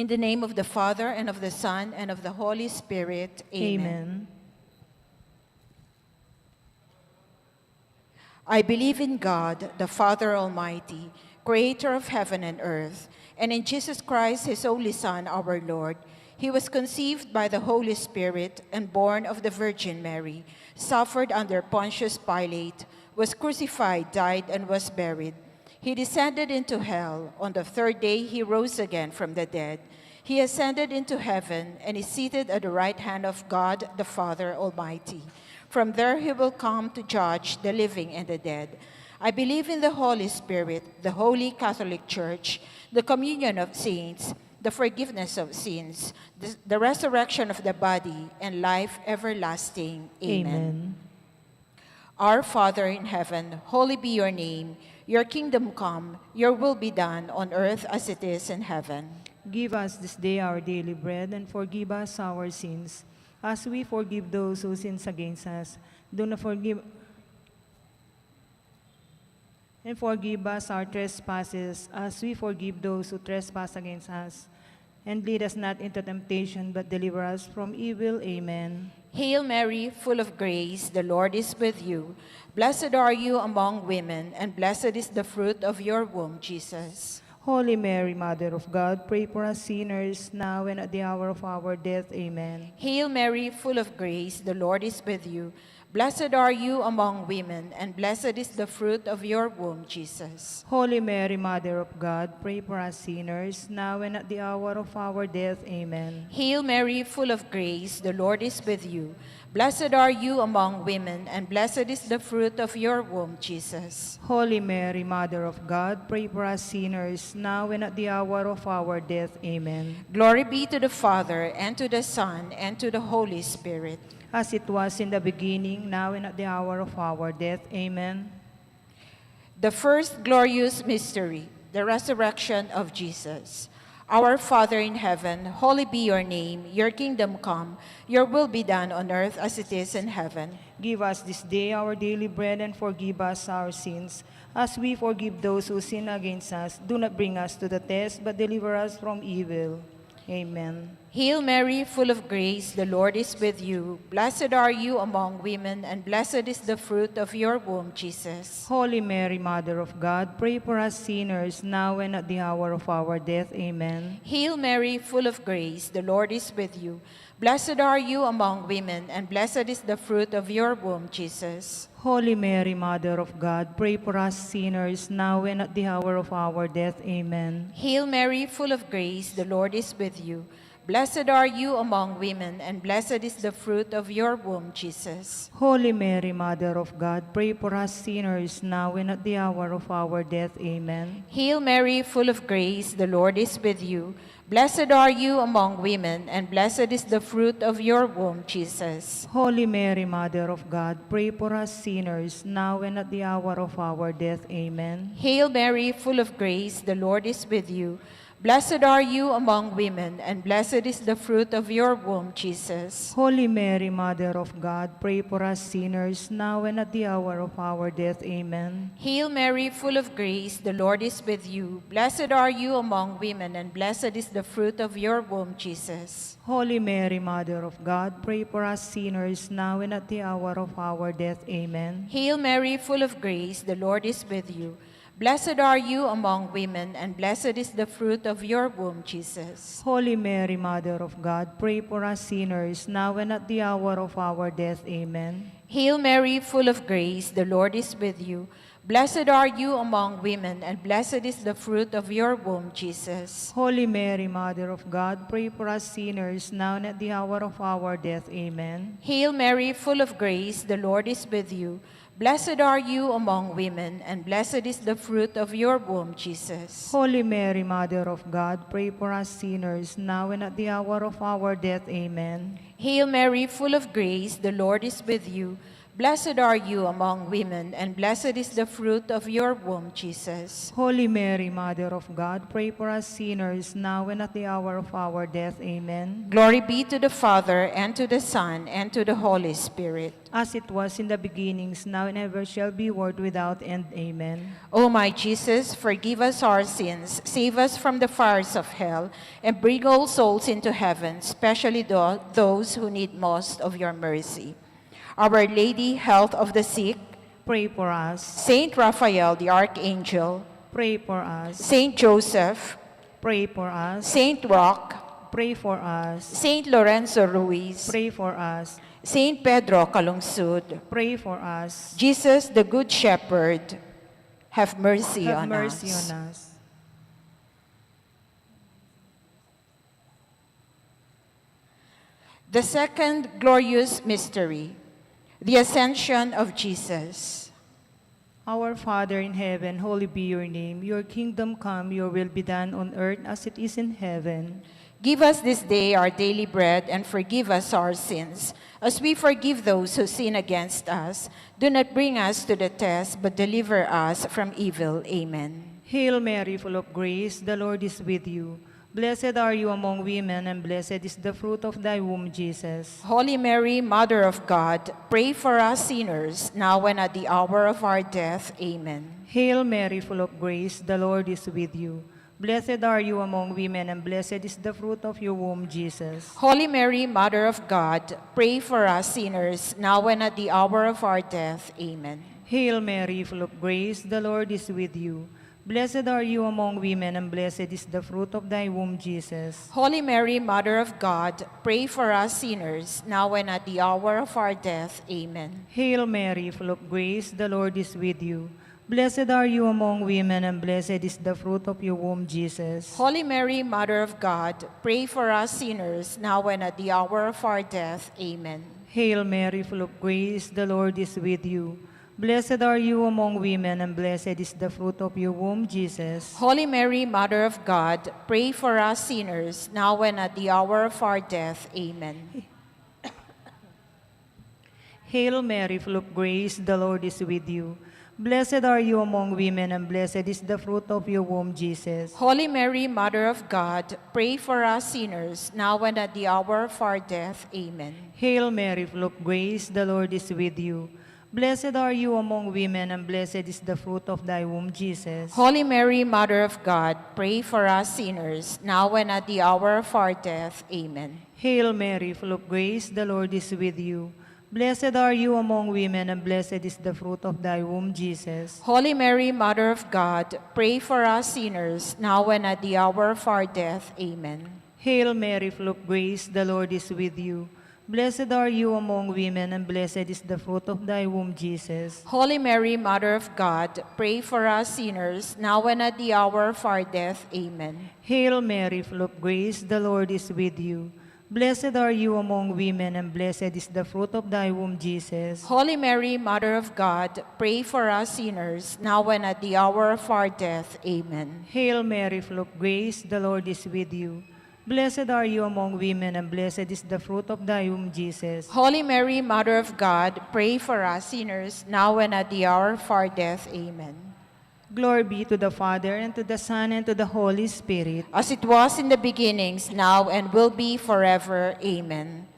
In the name of the Father, and of the Son, and of the Holy Spirit. Amen. Amen. I believe in God, the Father Almighty, creator of heaven and earth, and in Jesus Christ, his only Son, our Lord. He was conceived by the Holy Spirit and born of the Virgin Mary, suffered under Pontius Pilate, was crucified, died, and was buried. He descended into hell. On the third day he rose again from the dead. He ascended into heaven and is seated at the right hand of God the Father Almighty. From there he will come to judge the living and the dead. I believe in the Holy Spirit, the Holy Catholic Church, the communion of saints, the forgiveness of sins, the resurrection of the body, and life everlasting. Amen. Our Father in heaven, hallowed be your name. Your kingdom come, your will be done on earth as it is in heaven. Give us this day our daily bread, and forgive us our sins, as we forgive those who sin against us. Do not forgive and forgive us our trespasses, as we forgive those who trespass against us. And lead us not into temptation, but deliver us from evil. Amen. Hail Mary, full of grace, the Lord is with you. Blessed are you among women, and blessed is the fruit of your womb, Jesus. Holy Mary, Mother of God, pray for us sinners, now and at the hour of our death. Amen. Hail Mary, full of grace, the Lord is with you. Blessed are you among women, and blessed is the fruit of your womb, Jesus. Holy Mary, Mother of God, pray for us sinners, now and at the hour of our death. Amen. Hail Mary, full of grace, the Lord is with you. Blessed are you among women, and blessed is the fruit of your womb, Jesus. Holy Mary, Mother of God, pray for us sinners, now and at the hour of our death. Amen. Glory be to the Father, and to the Son, and to the Holy Spirit. As it was in the beginning, now and at the hour of our death. Amen. The first glorious mystery, the resurrection of Jesus. Our Father in heaven, hallowed be your name. Your kingdom come, your will be done on earth as it is in heaven. Give us this day our daily bread, and forgive us our sins, as we forgive those who sin against us. Do not bring us to the test, but deliver us from evil. Amen. Hail Mary, full of grace, the Lord is with you. Blessed are you among women, and blessed is the fruit of your womb, Jesus. Holy Mary, Mother of God, pray for us sinners, now and at the hour of our death. Amen. Hail Mary, full of grace, the Lord is with you. Blessed are you among women, and blessed is the fruit of your womb, Jesus. Holy Mary, Mother of God, pray for us sinners, now and at the hour of our death. Amen. Hail Mary, full of grace, the Lord is with you. Blessed are you among women, and blessed is the fruit of your womb, Jesus. Holy Mary, Mother of God, pray for us sinners, now and at the hour of our death. Amen. Hail Mary, full of grace, the Lord is with you. Blessed are you among women, and blessed is the fruit of your womb, Jesus. Holy Mary, Mother of God, pray for us sinners, now and at the hour of our death. Amen. Hail Mary, full of grace, the Lord is with you. Blessed are you among women, and blessed is the fruit of your womb, Jesus. Holy Mary, Mother of God, pray for us sinners, now and at the hour of our death. Amen. Hail Mary, full of grace, the Lord is with you. Blessed are you among women, and blessed is the fruit of your womb, Jesus. Holy Mary, Mother of God, pray for us sinners, now and at the hour of our death. Amen. Hail Mary, full of grace, the Lord is with you. Blessed are you among women, and blessed is the fruit of your womb, Jesus. Holy Mary, Mother of God, pray for us sinners, now and at the hour of our death. Amen. Hail Mary, full of grace, the Lord is with you. Blessed are you among women, and blessed is the fruit of your womb, Jesus. Holy Mary, Mother of God, pray for us sinners, now and at the hour of our death. Amen. Hail Mary, full of grace, the Lord is with you. Blessed are you among women, and blessed is the fruit of your womb, Jesus. Holy Mary, Mother of God, pray for us sinners, now and at the hour of our death. Amen. Hail Mary, full of grace, the Lord is with you. Blessed are you among women, and blessed is the fruit of your womb, Jesus. Holy Mary, Mother of God, pray for us sinners, now and at the hour of our death. Amen. Glory be to the Father, and to the Son, and to the Holy Spirit. As it was in the beginnings, now and ever shall be, world without end. Amen. O my Jesus, forgive us our sins, save us from the fires of hell, and bring all souls into heaven, especially those who need most of your mercy. Our Lady, health of the sick, Pray for us. Saint Raphael, the Archangel, Pray for us. Saint Joseph, Pray for us. Saint Roch, Pray for us. Saint Lorenzo Ruiz, Pray for us. Saint Pedro Calungsod, Pray for us. Jesus, the Good Shepherd, have mercy Have on mercy us. on us. The second glorious mystery, the Ascension of Jesus. Our Father in heaven, holy be your name. Your kingdom come, your will be done on earth as it is in heaven. Give us this day our daily bread, and forgive us our sins, as we forgive those who sin against us. Do not bring us to the test, but deliver us from evil. Amen. Hail Mary, full of grace, the Lord is with you. Blessed are you among women, and blessed is the fruit of thy womb, Jesus. Holy Mary, Mother of God, pray for us sinners, now and at the hour of our death. Amen. Hail Mary, full of grace, the Lord is with you. Blessed are you among women, and blessed is the fruit of your womb, Jesus. Holy Mary, Mother of God, pray for us sinners, now and at the hour of our death. Amen. Hail Mary, full of grace, the Lord is with you. Blessed are you among women, and blessed is the fruit of thy womb, Jesus. Holy Mary, Mother of God, pray for us sinners, now and at the hour of our death. Amen. Hail Mary, full of grace, the Lord is with you. Blessed are you among women, and blessed is the fruit of your womb, Jesus. Holy Mary, Mother of God, pray for us sinners, now and at the hour of our death. Amen. Hail Mary, full of grace, the Lord is with you. Blessed are you among women, and blessed is the fruit of your womb, Jesus. Holy Mary, Mother of God, pray for us sinners, now and at the hour of our death. Amen. Hail Mary, full of grace, the Lord is with you. Blessed are you among women, and blessed is the fruit of your womb, Jesus. Holy Mary, Mother of God, pray for us sinners, now and at the hour of our death. Amen. Hail Mary, full of grace, the Lord is with you. Blessed are you among women, and blessed is the fruit of thy womb, Jesus. Holy Mary, Mother of God, pray for us sinners, now and at the hour of our death. Amen. Hail Mary, full of grace, the Lord is with you. Blessed are you among women, and blessed is the fruit of thy womb, Jesus. Holy Mary, Mother of God, pray for us sinners, now and at the hour of our death. Amen. Hail Mary, full of grace, the Lord is with you. Blessed are you among women, and blessed is the fruit of thy womb, Jesus. Holy Mary, Mother of God, pray for us sinners, now and at the hour of our death. Amen. Hail Mary, full of grace, the Lord is with you. Blessed are you among women, and blessed is the fruit of thy womb, Jesus. Holy Mary, Mother of God, pray for us sinners, now and at the hour of our death. Amen. Hail Mary, full of grace, the Lord is with you. Blessed are you among women, and blessed is the fruit of thy womb, Jesus. Holy Mary, Mother of God, pray for us sinners, now and at the hour of our death. Amen. Glory be to the Father, and to the Son, and to the Holy Spirit. As it was in the beginnings, now and will be forever. Amen.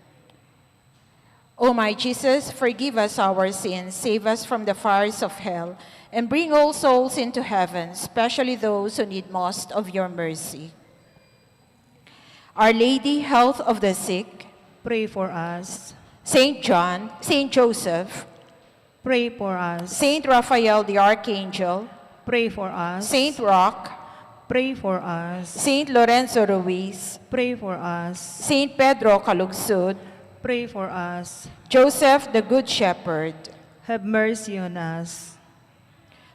O my Jesus, forgive us our sins, save us from the fires of hell, and bring all souls into heaven, especially those who need most of your mercy. Our Lady, health of the sick, Pray for us. Saint John, Saint Joseph, Pray for us. Saint Raphael the Archangel, Pray for us. Saint Roch, Pray for us. Saint Lorenzo Ruiz, Pray for us. Saint Pedro Calungsod, Pray for us. Joseph the Good Shepherd. Have mercy on us.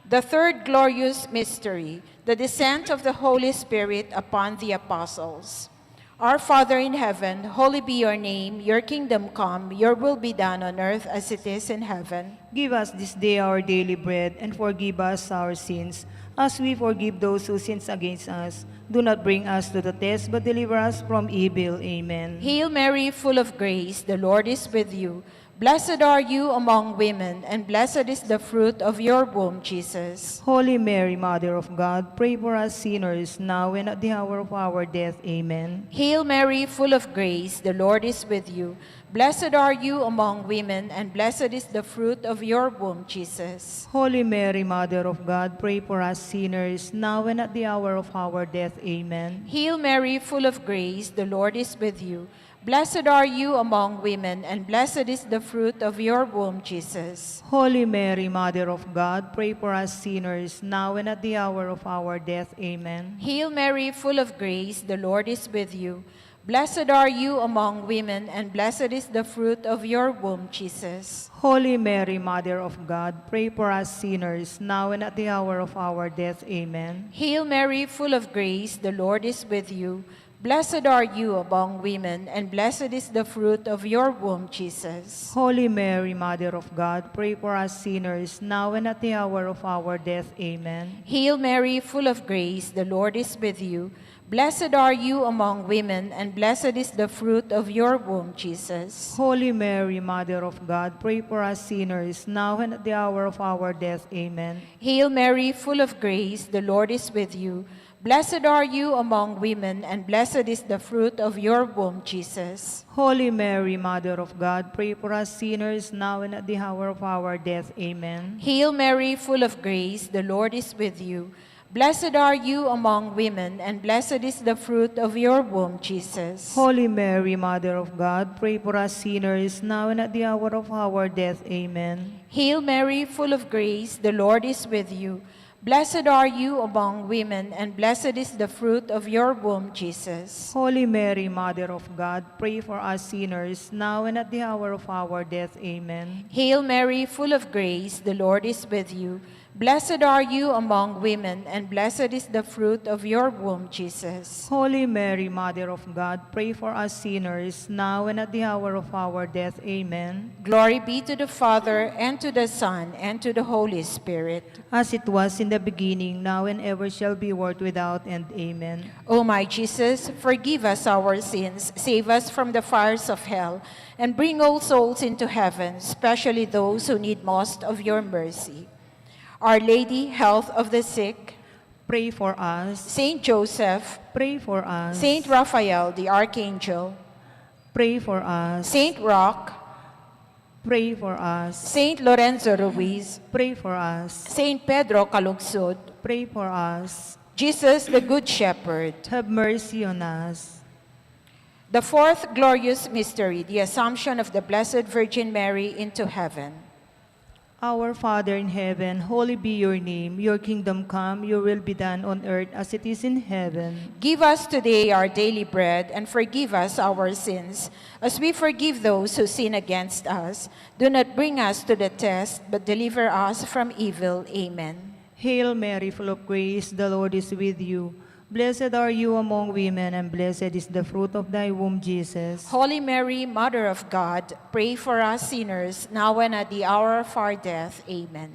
The third glorious mystery, the descent of the Holy Spirit upon the apostles. Our Father in heaven, holy be your name, your kingdom come, your will be done on earth as it is in heaven. Give us this day our daily bread, and forgive us our sins, as we forgive those who sin against us. Do not bring us to the test, but deliver us from evil. Amen. Hail Mary, full of grace, the Lord is with you. Blessed are you among women, and blessed is the fruit of your womb, Jesus. Holy Mary, Mother of God, pray for us sinners, now and at the hour of our death. Amen. Hail Mary, full of grace, the Lord is with you. Blessed are you among women, and blessed is the fruit of your womb, Jesus. Holy Mary, Mother of God, pray for us sinners, now and at the hour of our death. Amen. Hail Mary, full of grace, the Lord is with you. Blessed are you among women, and blessed is the fruit of your womb, Jesus. Holy Mary, Mother of God, pray for us sinners, now and at the hour of our death. Amen. Hail Mary, full of grace, the Lord is with you. Blessed are you among women, and blessed is the fruit of your womb, Jesus. Holy Mary, Mother of God, pray for us sinners, now and at the hour of our death. Amen. Hail Mary, full of grace, the Lord is with you. Blessed are you among women, and blessed is the fruit of your womb, Jesus. Holy Mary, Mother of God, pray for us sinners, now and at the hour of our death. Amen. Hail Mary, full of grace, the Lord is with you. Blessed are you among women, and blessed is the fruit of your womb, Jesus. Holy Mary, Mother of God, pray for us sinners, now and at the hour of our death. Amen. Hail Mary, full of grace, the Lord is with you. Blessed are you among women, and blessed is the fruit of your womb, Jesus. Holy Mary, Mother of God, pray for us sinners, now and at the hour of our death. Amen. Hail Mary, full of grace, the Lord is with you. Blessed are you among women, and blessed is the fruit of your womb, Jesus. Holy Mary, Mother of God, pray for us sinners, now and at the hour of our death. Amen. Hail Mary, full of grace, the Lord is with you. Blessed are you among women, and blessed is the fruit of your womb, Jesus. Holy Mary, Mother of God, pray for us sinners, now and at the hour of our death. Amen. Hail Mary, full of grace, the Lord is with you. Blessed are you among women, and blessed is the fruit of your womb, Jesus. Holy Mary, Mother of God, pray for us sinners, now and at the hour of our death. Amen. Glory be to the Father, and to the Son, and to the Holy Spirit. As it was in the beginning, now and ever shall be, world without end. Amen. O my Jesus, forgive us our sins, save us from the fires of hell, and bring all souls into heaven, especially those who need most of your mercy. Our Lady, health of the sick, Pray for us. Saint Joseph, Pray for us. Saint Raphael, the Archangel, Pray for us. Saint Roch, Pray for us. Saint Lorenzo Ruiz, Pray for us. Saint Pedro Calungsod, Pray for us. Jesus the Good Shepherd. Have mercy on us. The fourth glorious mystery, the Assumption of the Blessed Virgin Mary into heaven. Our Father in heaven, holy be your name. Your kingdom come, your will be done on earth as it is in heaven. Give us today our daily bread, and forgive us our sins, as we forgive those who sin against us. Do not bring us to the test, but deliver us from evil. Amen. Hail Mary, full of grace, the Lord is with you. Blessed are you among women, and blessed is the fruit of thy womb, Jesus. Holy Mary, Mother of God, pray for us sinners, now and at the hour of our death. Amen.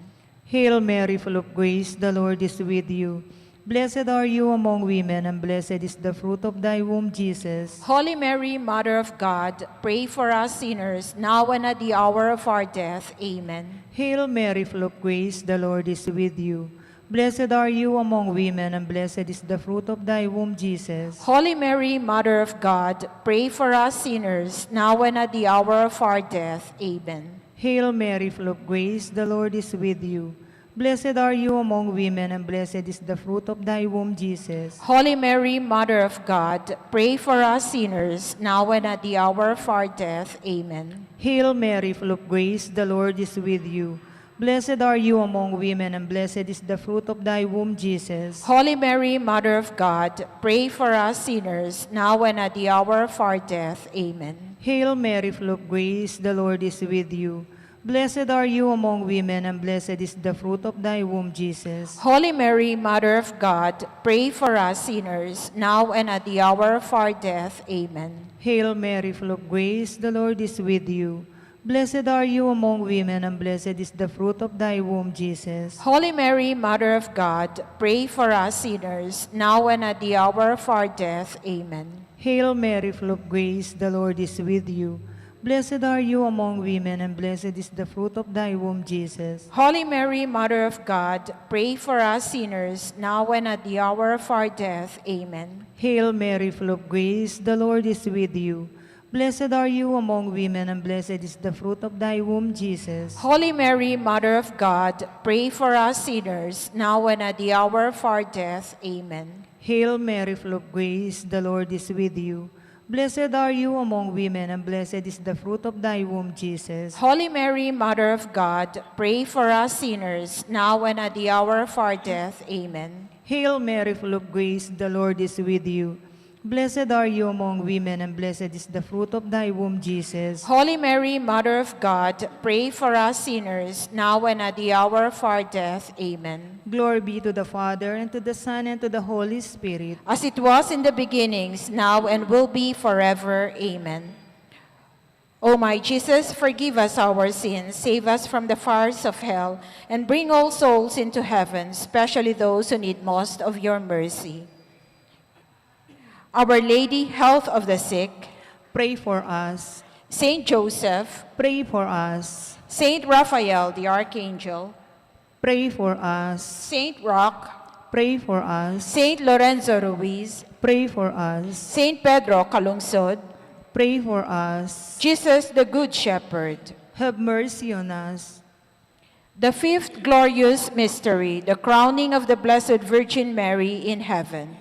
Hail Mary, full of grace, the Lord is with you. Blessed are you among women, and blessed is the fruit of thy womb, Jesus. Holy Mary, Mother of God, pray for us sinners, now and at the hour of our death. Amen. Hail Mary, full of grace, the Lord is with you. Blessed are you among women, and blessed is the fruit of thy womb, Jesus. Holy Mary, Mother of God, pray for us sinners, now and at the hour of our death. Amen. Hail Mary, full of grace, the Lord is with you. Blessed are you among women, and blessed is the fruit of thy womb, Jesus. Holy Mary, Mother of God, pray for us sinners, now and at the hour of our death. Amen. Hail Mary, full of grace, the Lord is with you. Blessed are you among women, and blessed is the fruit of thy womb, Jesus. Holy Mary, Mother of God, pray for us sinners, now and at the hour of our death. Amen. Hail Mary, full of grace, the Lord is with you. Blessed are you among women, and blessed is the fruit of thy womb, Jesus. Holy Mary, Mother of God, pray for us sinners, now and at the hour of our death. Amen. Hail Mary, full of grace, the Lord is with you. Blessed are you among women, and blessed is the fruit of thy womb, Jesus. Holy Mary, Mother of God, pray for us sinners, now and at the hour of our death. Amen. Hail Mary, full of grace, the Lord is with you. Blessed are you among women, and blessed is the fruit of thy womb, Jesus. Holy Mary, Mother of God, pray for us sinners, now and at the hour of our death. Amen. Hail Mary, full of grace, the Lord is with you. Blessed are you among women, and blessed is the fruit of thy womb, Jesus. Holy Mary, Mother of God, pray for us sinners, now and at the hour of our death. Amen. Hail Mary, full of grace, the Lord is with you. Blessed are you among women, and blessed is the fruit of thy womb, Jesus. Holy Mary, Mother of God, pray for us sinners, now and at the hour of our death. Amen. Hail Mary, full of grace, the Lord is with you. Blessed are you among women, and blessed is the fruit of thy womb, Jesus. Holy Mary, Mother of God, pray for us sinners, now and at the hour of our death. Amen. Glory be to the Father, and to the Son, and to the Holy Spirit. As it was in the beginnings, now and will be forever. Amen. O my Jesus, forgive us our sins, save us from the fires of hell, and bring all souls into heaven, especially those who need most of your mercy. Our Lady, health of the sick, Pray for us. Saint Joseph, Pray for us. Saint Raphael the Archangel, Pray for us. Saint Roch, Pray for us. Saint Lorenzo Ruiz, Pray for us. Saint Pedro Calungsod, Pray for us. Jesus the Good Shepherd. Have mercy on us. The fifth glorious mystery, the crowning of the Blessed Virgin Mary in heaven.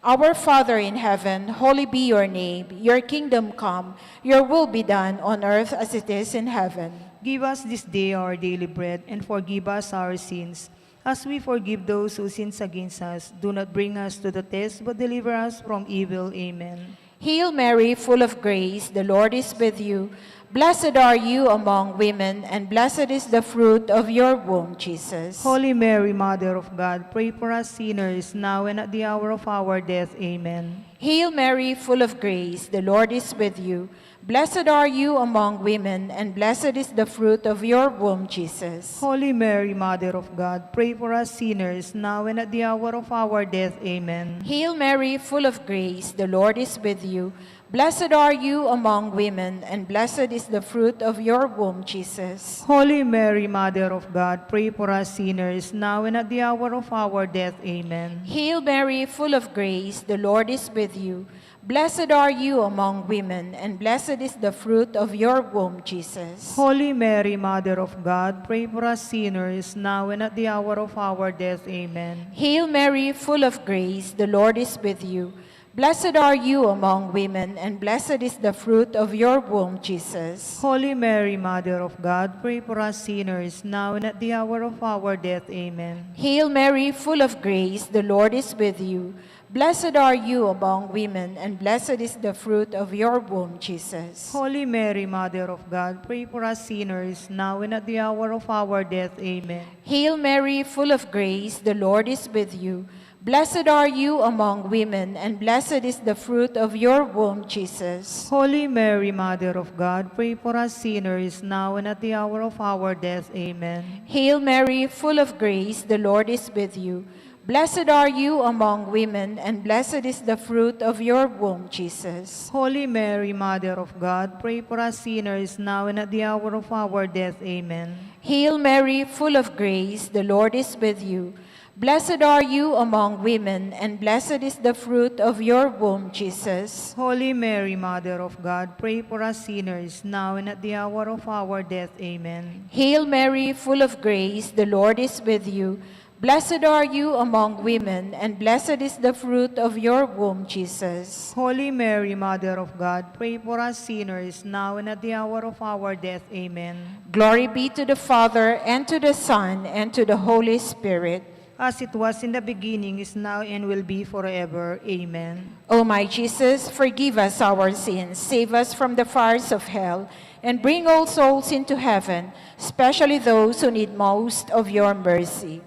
Our Father in heaven, holy be your name. Your kingdom come, your will be done on earth as it is in heaven. Give us this day our daily bread, and forgive us our sins, as we forgive those who sin against us. Do not bring us to the test, but deliver us from evil. Amen. Hail Mary, full of grace, the Lord is with you. Blessed are you among women, and blessed is the fruit of your womb, Jesus. Holy Mary, Mother of God, pray for us sinners, now and at the hour of our death. Amen. Hail Mary, full of grace, the Lord is with you. Blessed are you among women, and blessed is the fruit of your womb, Jesus. Holy Mary, Mother of God, pray for us sinners, now and at the hour of our death. Amen. Hail Mary, full of grace, the Lord is with you. Blessed are you among women, and blessed is the fruit of your womb, Jesus. Holy Mary, Mother of God, pray for us sinners, now and at the hour of our death. Amen. Hail Mary, full of grace, the Lord is with you. Blessed are you among women, and blessed is the fruit of your womb, Jesus. Holy Mary, Mother of God, pray for us sinners, now and at the hour of our death. Amen. Hail Mary, full of grace, the Lord is with you. Blessed are you among women, and blessed is the fruit of your womb, Jesus. Holy Mary, Mother of God, pray for us sinners, now and at the hour of our death. Amen. Hail Mary, full of grace, the Lord is with you. Blessed are you among women, and blessed is the fruit of your womb, Jesus. Holy Mary, Mother of God, pray for us sinners, now and at the hour of our death. Amen. Hail Mary, full of grace, the Lord is with you. Blessed are you among women, and blessed is the fruit of your womb, Jesus. Holy Mary, Mother of God, pray for us sinners, now and at the hour of our death. Amen. Hail Mary, full of grace, the Lord is with you. Blessed are you among women, and blessed is the fruit of your womb, Jesus. Holy Mary, Mother of God, pray for us sinners, now and at the hour of our death. Amen. Hail Mary, full of grace, the Lord is with you. Blessed are you among women, and blessed is the fruit of your womb, Jesus. Holy Mary, Mother of God, pray for us sinners, now and at the hour of our death. Amen. Hail Mary, full of grace, the Lord is with you. Blessed are you among women, and blessed is the fruit of your womb, Jesus. Holy Mary, Mother of God, pray for us sinners, now and at the hour of our death. Amen. Glory be to the Father, and to the Son, and to the Holy Spirit. As it was in the beginning, is now, and will be forever. Amen. O my Jesus, forgive us our sins, save us from the fires of hell, and bring all souls into heaven, especially those who need most of your mercy.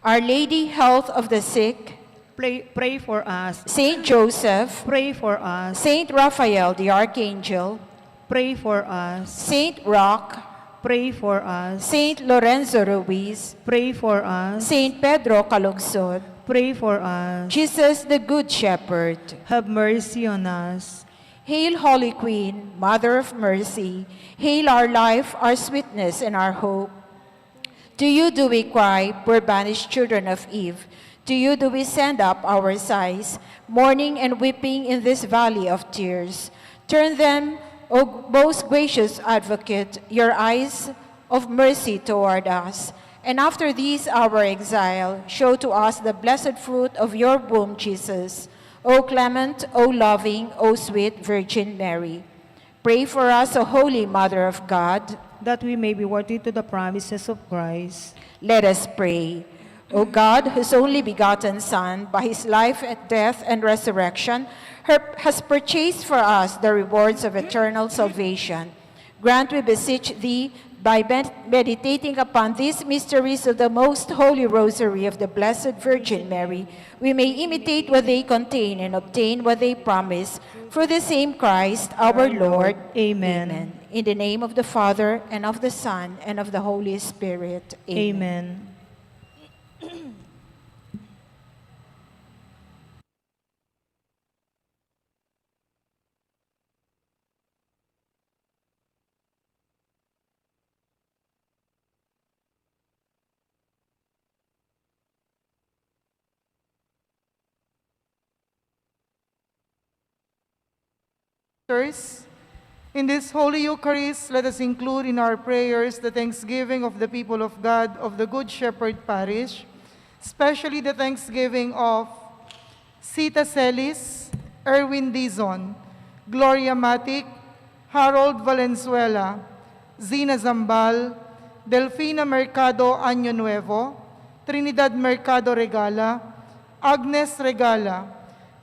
Our Lady, health of the sick, Pray for us. Saint Joseph, Pray for us. Saint Raphael the Archangel, Pray for us. Saint Roch, Pray for us. Saint Lorenzo Ruiz, Pray for us. Saint Pedro Calungsod, Pray for us. Jesus the Good Shepherd. Have mercy on us. Hail, Holy Queen, Mother of Mercy. Hail our life, our sweetness, and our hope. To you do we cry, poor banished children of Eve. To you do we send up our sighs, mourning and weeping in this valley of tears. Turn them, O most gracious Advocate, your eyes of mercy toward us. And after this our exile, show to us the blessed fruit of your womb, Jesus. O clement, O loving, O sweet Virgin Mary. Pray for us, O Holy Mother of God, that we may be worthy to the promises of Christ. let us pray. O God, whose only begotten Son, by his life, death, and resurrection, has purchased for us the rewards of eternal salvation, grant, we beseech thee, by meditating upon these mysteries of the most holy rosary of the Blessed Virgin Mary, we may imitate what they contain and obtain what they promise. Through the same Christ, our Lord. Amen. In the name of the Father, and of the Son, and of the Holy Spirit. Amen. Sisters, in this Holy Eucharist, let us include in our prayers the thanksgiving of the people of God of the Good Shepherd Parish, especially the thanksgiving of Sita Celis, Erwin Dizon, Gloria Matic, Harold Valenzuela, Zina Zambal, Delfina Mercado Año Nuevo, Trinidad Mercado Regala, Agnes Regala,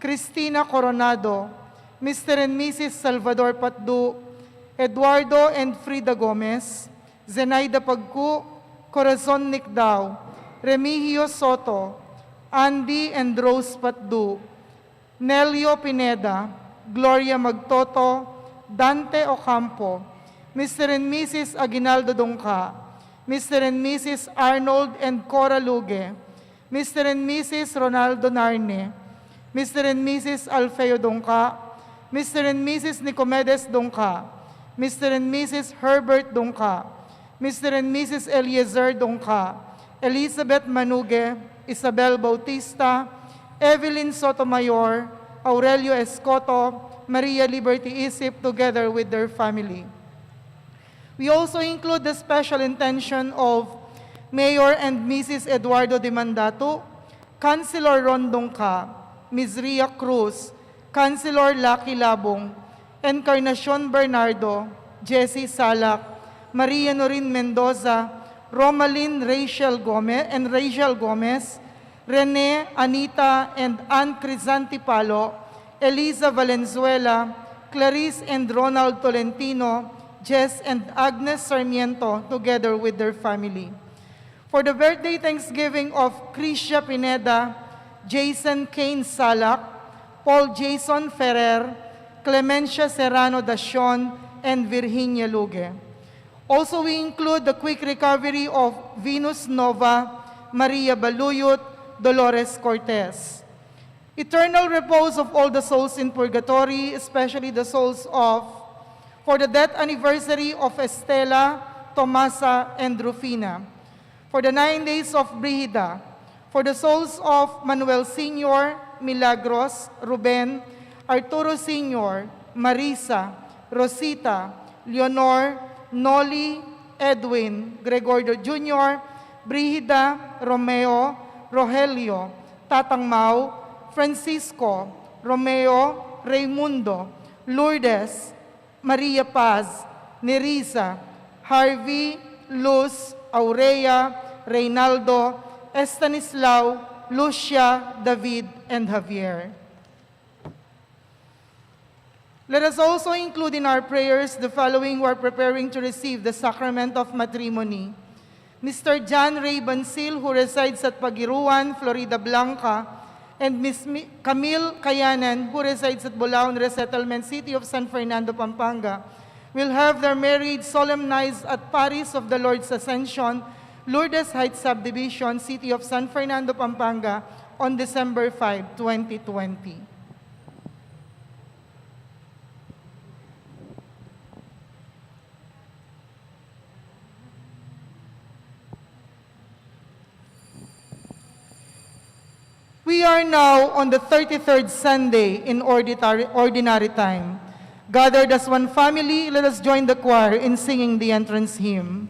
Cristina Coronado, Mr. and Mrs. Salvador Patdu, Eduardo and Frida Gomez, Zenaida Pagku, Corazon Nicdao, Remigio Soto, Andy and Rose Patdu, Nelio Pineda, Gloria Magtoto, Dante Ocampo, Mr. and Mrs. Aguinaldo Dongka, Mr. and Mrs. Arnold and Cora Luge, Mr. and Mrs. Ronaldo Narne, Mr. and Mrs. Alfeo Dongka, Mr. and Mrs. Nicomedes Dongka, Mr. and Mrs. Herbert Dongka, Mr. and Mrs. Eliezer Dongka, Elizabeth Manuge, Isabel Bautista, Evelyn Sotomayor, Aurelio Escoto, Maria Liberty Isip, together with their family. We also include the special intention of Mayor and Mrs. Eduardo de Mandato, Councilor Ron Dongka, Ms. Ria Cruz, Councilor Lucky Labong, Encarnacion Bernardo, Jessie Salak, Maria Norin Mendoza, Romalyn Rachel Gomez, Rene, Anita, and Ann Crisanti Palo, Eliza Valenzuela, Clarice and Ronald Tolentino, Jess and Agnes Sarmiento, together with their family. For the birthday thanksgiving of Krisha Pineda, Jason Kane Salak, Paul Jason Ferrer, Clemencia Serrano Dacion, and Virginia Luge. Also, we include the quick recovery of Venus Nova, Maria Baluyot, Dolores Cortez. Eternal repose of all the souls in purgatory, especially the souls of, for the death anniversary of Estela, Tomasa, and Rufina. For the 9 days of Brigida. For the souls of Manuel Sr., Milagros, Ruben, Arturo Sr., Marisa, Rosita, Leonor, Noli, Edwin, Gregorio Jr., Brigida, Romeo, Rogelio, Tatang Mau, Francisco, Romeo, Raimundo, Lourdes, Maria Paz, Nerissa, Harvey, Luz, Aurea, Reynaldo, Estanislao, Lucia, David, and Javier. Let us also include in our prayers the following who are preparing to receive the sacrament of matrimony. Mr. John Ray Bansil, who resides at Pagiruan, Florida Blanca, and Ms. Camille Kayanan, who resides at Bulaon Resettlement, City of San Fernando, Pampanga, will have their marriage solemnized at Paris of the Lord's Ascension, Lourdes Heights Subdivision, City of San Fernando, Pampanga, on December 5, 2020. We are now on the 33rd Sunday in ordinary time. Gathered as one family, let us join the choir in singing the entrance hymn.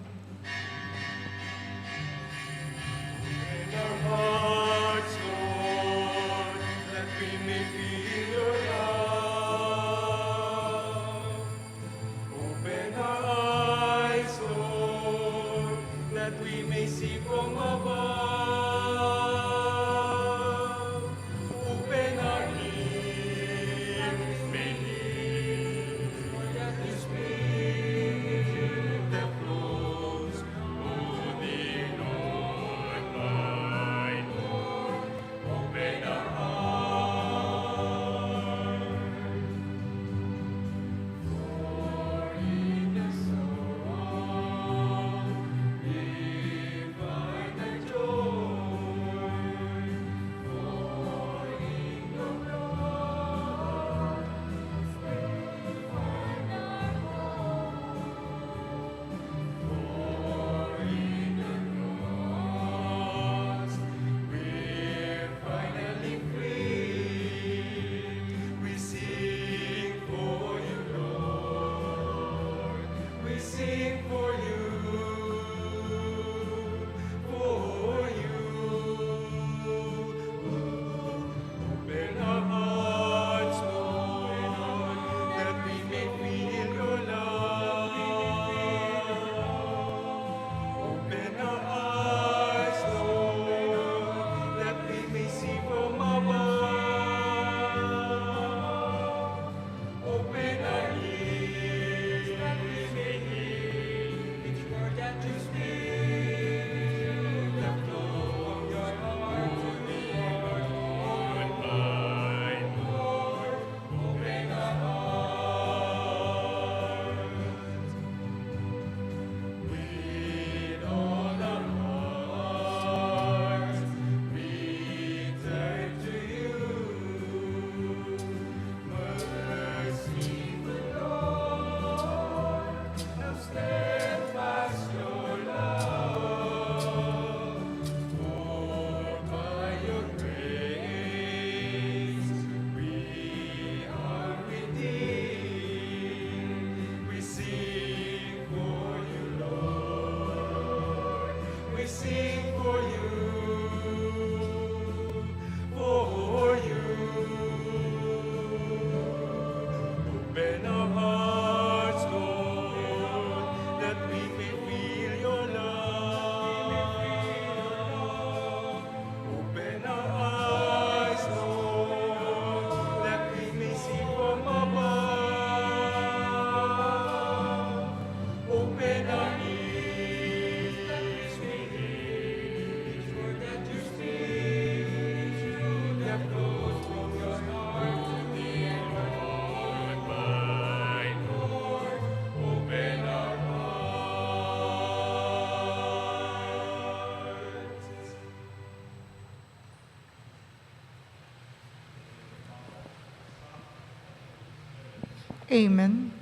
Amen.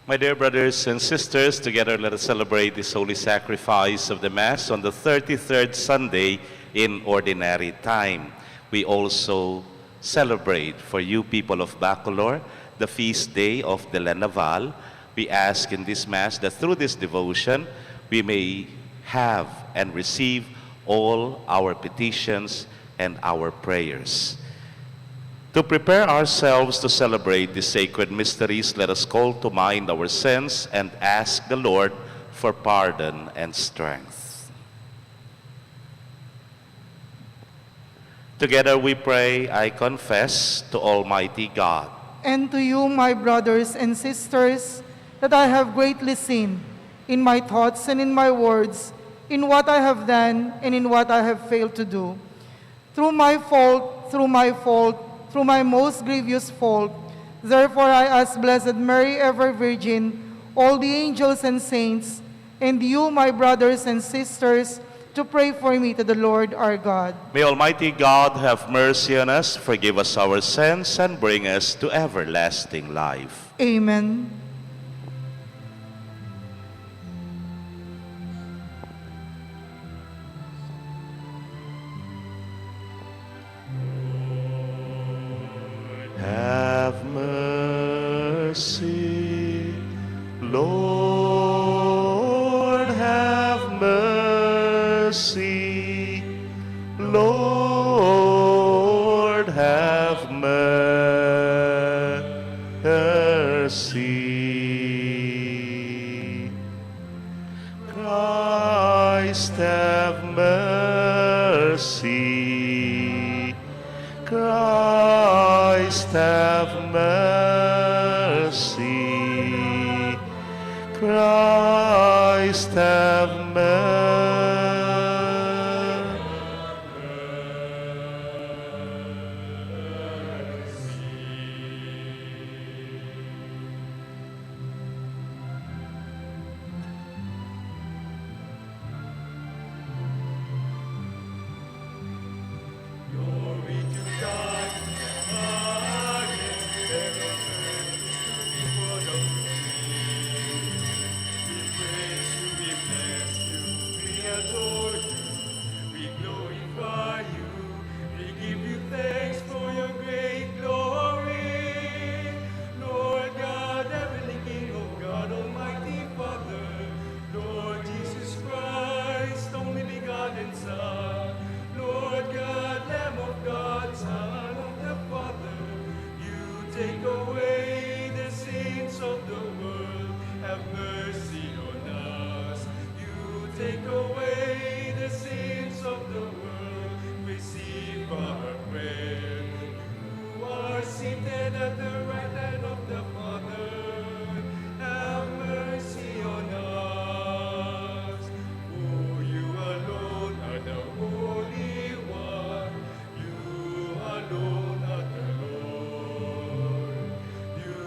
My dear brothers and sisters, together let us celebrate this holy sacrifice of the Mass on the 33rd Sunday in ordinary time. We also celebrate for you people of Bacolor the feast day of the Lenaval. We ask in this Mass that through this devotion we may have and receive all our petitions and our prayers. To prepare ourselves to celebrate the sacred mysteries, let us call to mind our sins and ask the Lord for pardon and strength. Together we pray, I confess to Almighty God. And to you, my brothers and sisters, that I have greatly sinned in my thoughts and in my words, in what I have done and in what I have failed to do. Through my fault, through my most grievous fault. Therefore I ask Blessed Mary, ever Virgin, all the angels and saints, and you, my brothers and sisters, to pray for me to the Lord our God. May Almighty God have mercy on us, forgive us our sins, and bring us to everlasting life. Amen. Have mercy, Lord, have mercy. Lord, have mercy. Christ, have mercy. Christ, have mercy. Christ, have mercy. Take away the sins of the world, have mercy on us. You take away the sins of the world, receive our prayer. You are seated at the right hand of the Father, have mercy on us. For you alone are the Holy One, you alone are the Lord. You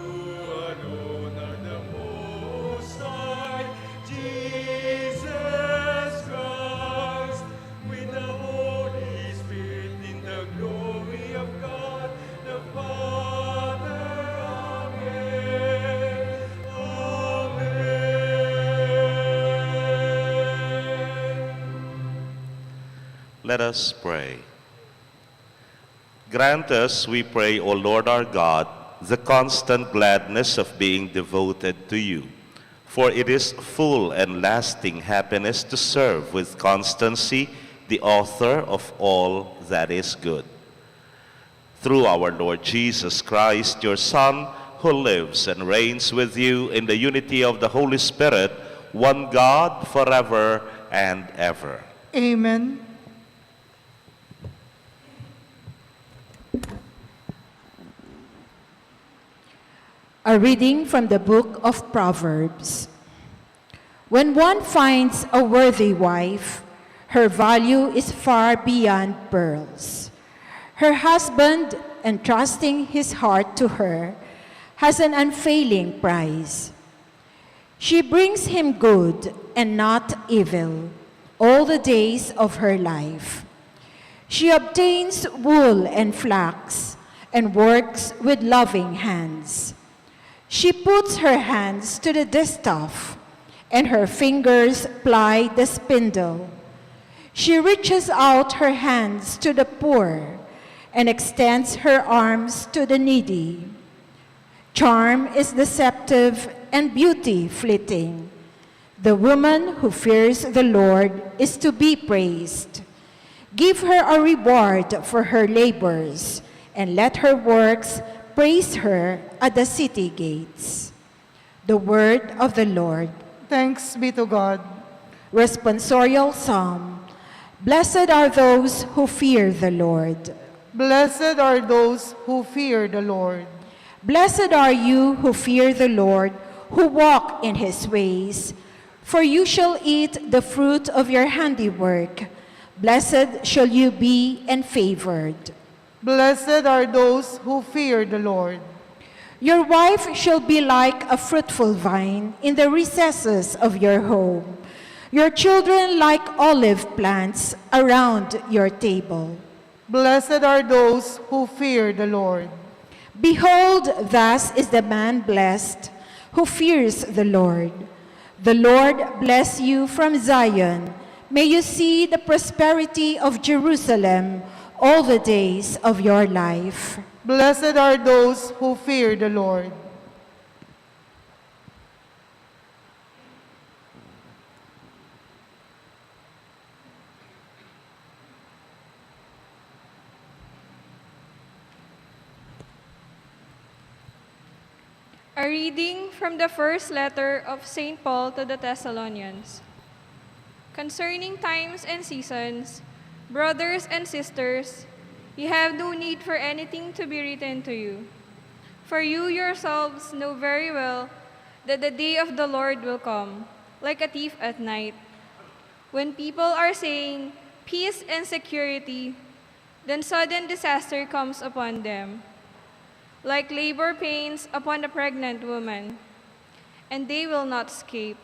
alone are the Most High, Jesus Christ, with the Holy Spirit in the glory of God the Father. Amen. Amen. Let us pray. Grant us, we pray, O Lord our God, the constant gladness of being devoted to you. For it is full and lasting happiness to serve with constancy the author of all that is good. Through our Lord Jesus Christ, your Son, who lives and reigns with you in the unity of the Holy Spirit, one God, forever and ever. Amen. A reading from the book of Proverbs. When one finds a worthy wife, her value is far beyond pearls. Her husband, entrusting his heart to her, has an unfailing prize. She brings him good and not evil all the days of her life. She obtains wool and flax and works with loving hands. She puts her hands to the distaff, and her fingers ply the spindle. She reaches out her hands to the poor and extends her arms to the needy. Charm is deceptive and beauty fleeting. The woman who fears the Lord is to be praised. Give her a reward for her labors, and let her works praise her at the city gates. The word of the Lord. Thanks be to God. Responsorial Psalm. Blessed are those who fear the Lord. Blessed are those who fear the Lord. Blessed are you who fear the Lord, who walk in his ways. For you shall eat the fruit of your handiwork. Blessed shall you be and favored. Blessed are those who fear the Lord. Your wife shall be like a fruitful vine in the recesses of your home, your children like olive plants around your table. Blessed are those who fear the Lord. Behold, thus is the man blessed who fears the Lord. The Lord bless you from Zion. May you see the prosperity of Jerusalem all the days of your life. Blessed are those who fear the Lord. A reading from the first letter of St. Paul to the Thessalonians. Concerning times and seasons, brothers and sisters, you have no need for anything to be written to you. For you yourselves know very well that the day of the Lord will come, like a thief at night. When people are saying peace and security, then sudden disaster comes upon them, like labor pains upon a pregnant woman, and they will not escape.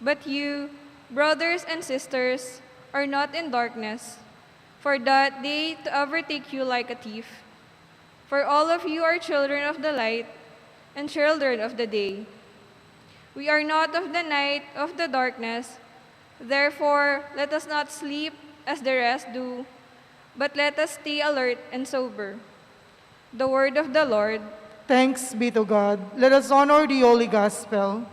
But you, brothers and sisters, are not in darkness, for that day to overtake you like a thief. For all of you are children of the light and children of the day. We are not of the night, of the darkness. Therefore, let us not sleep as the rest do, but let us stay alert and sober. The word of the Lord. Thanks be to God. Let us honor the Holy Gospel.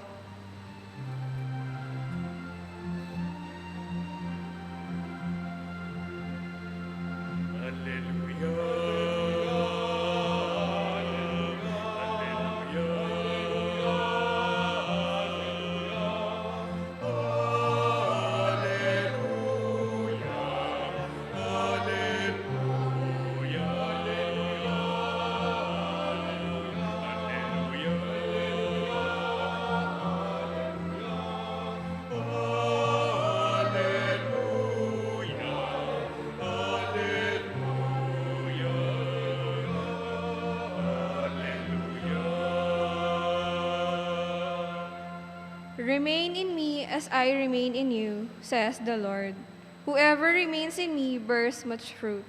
Remain in me as I remain in you, says the Lord. Whoever remains in me bears much fruit.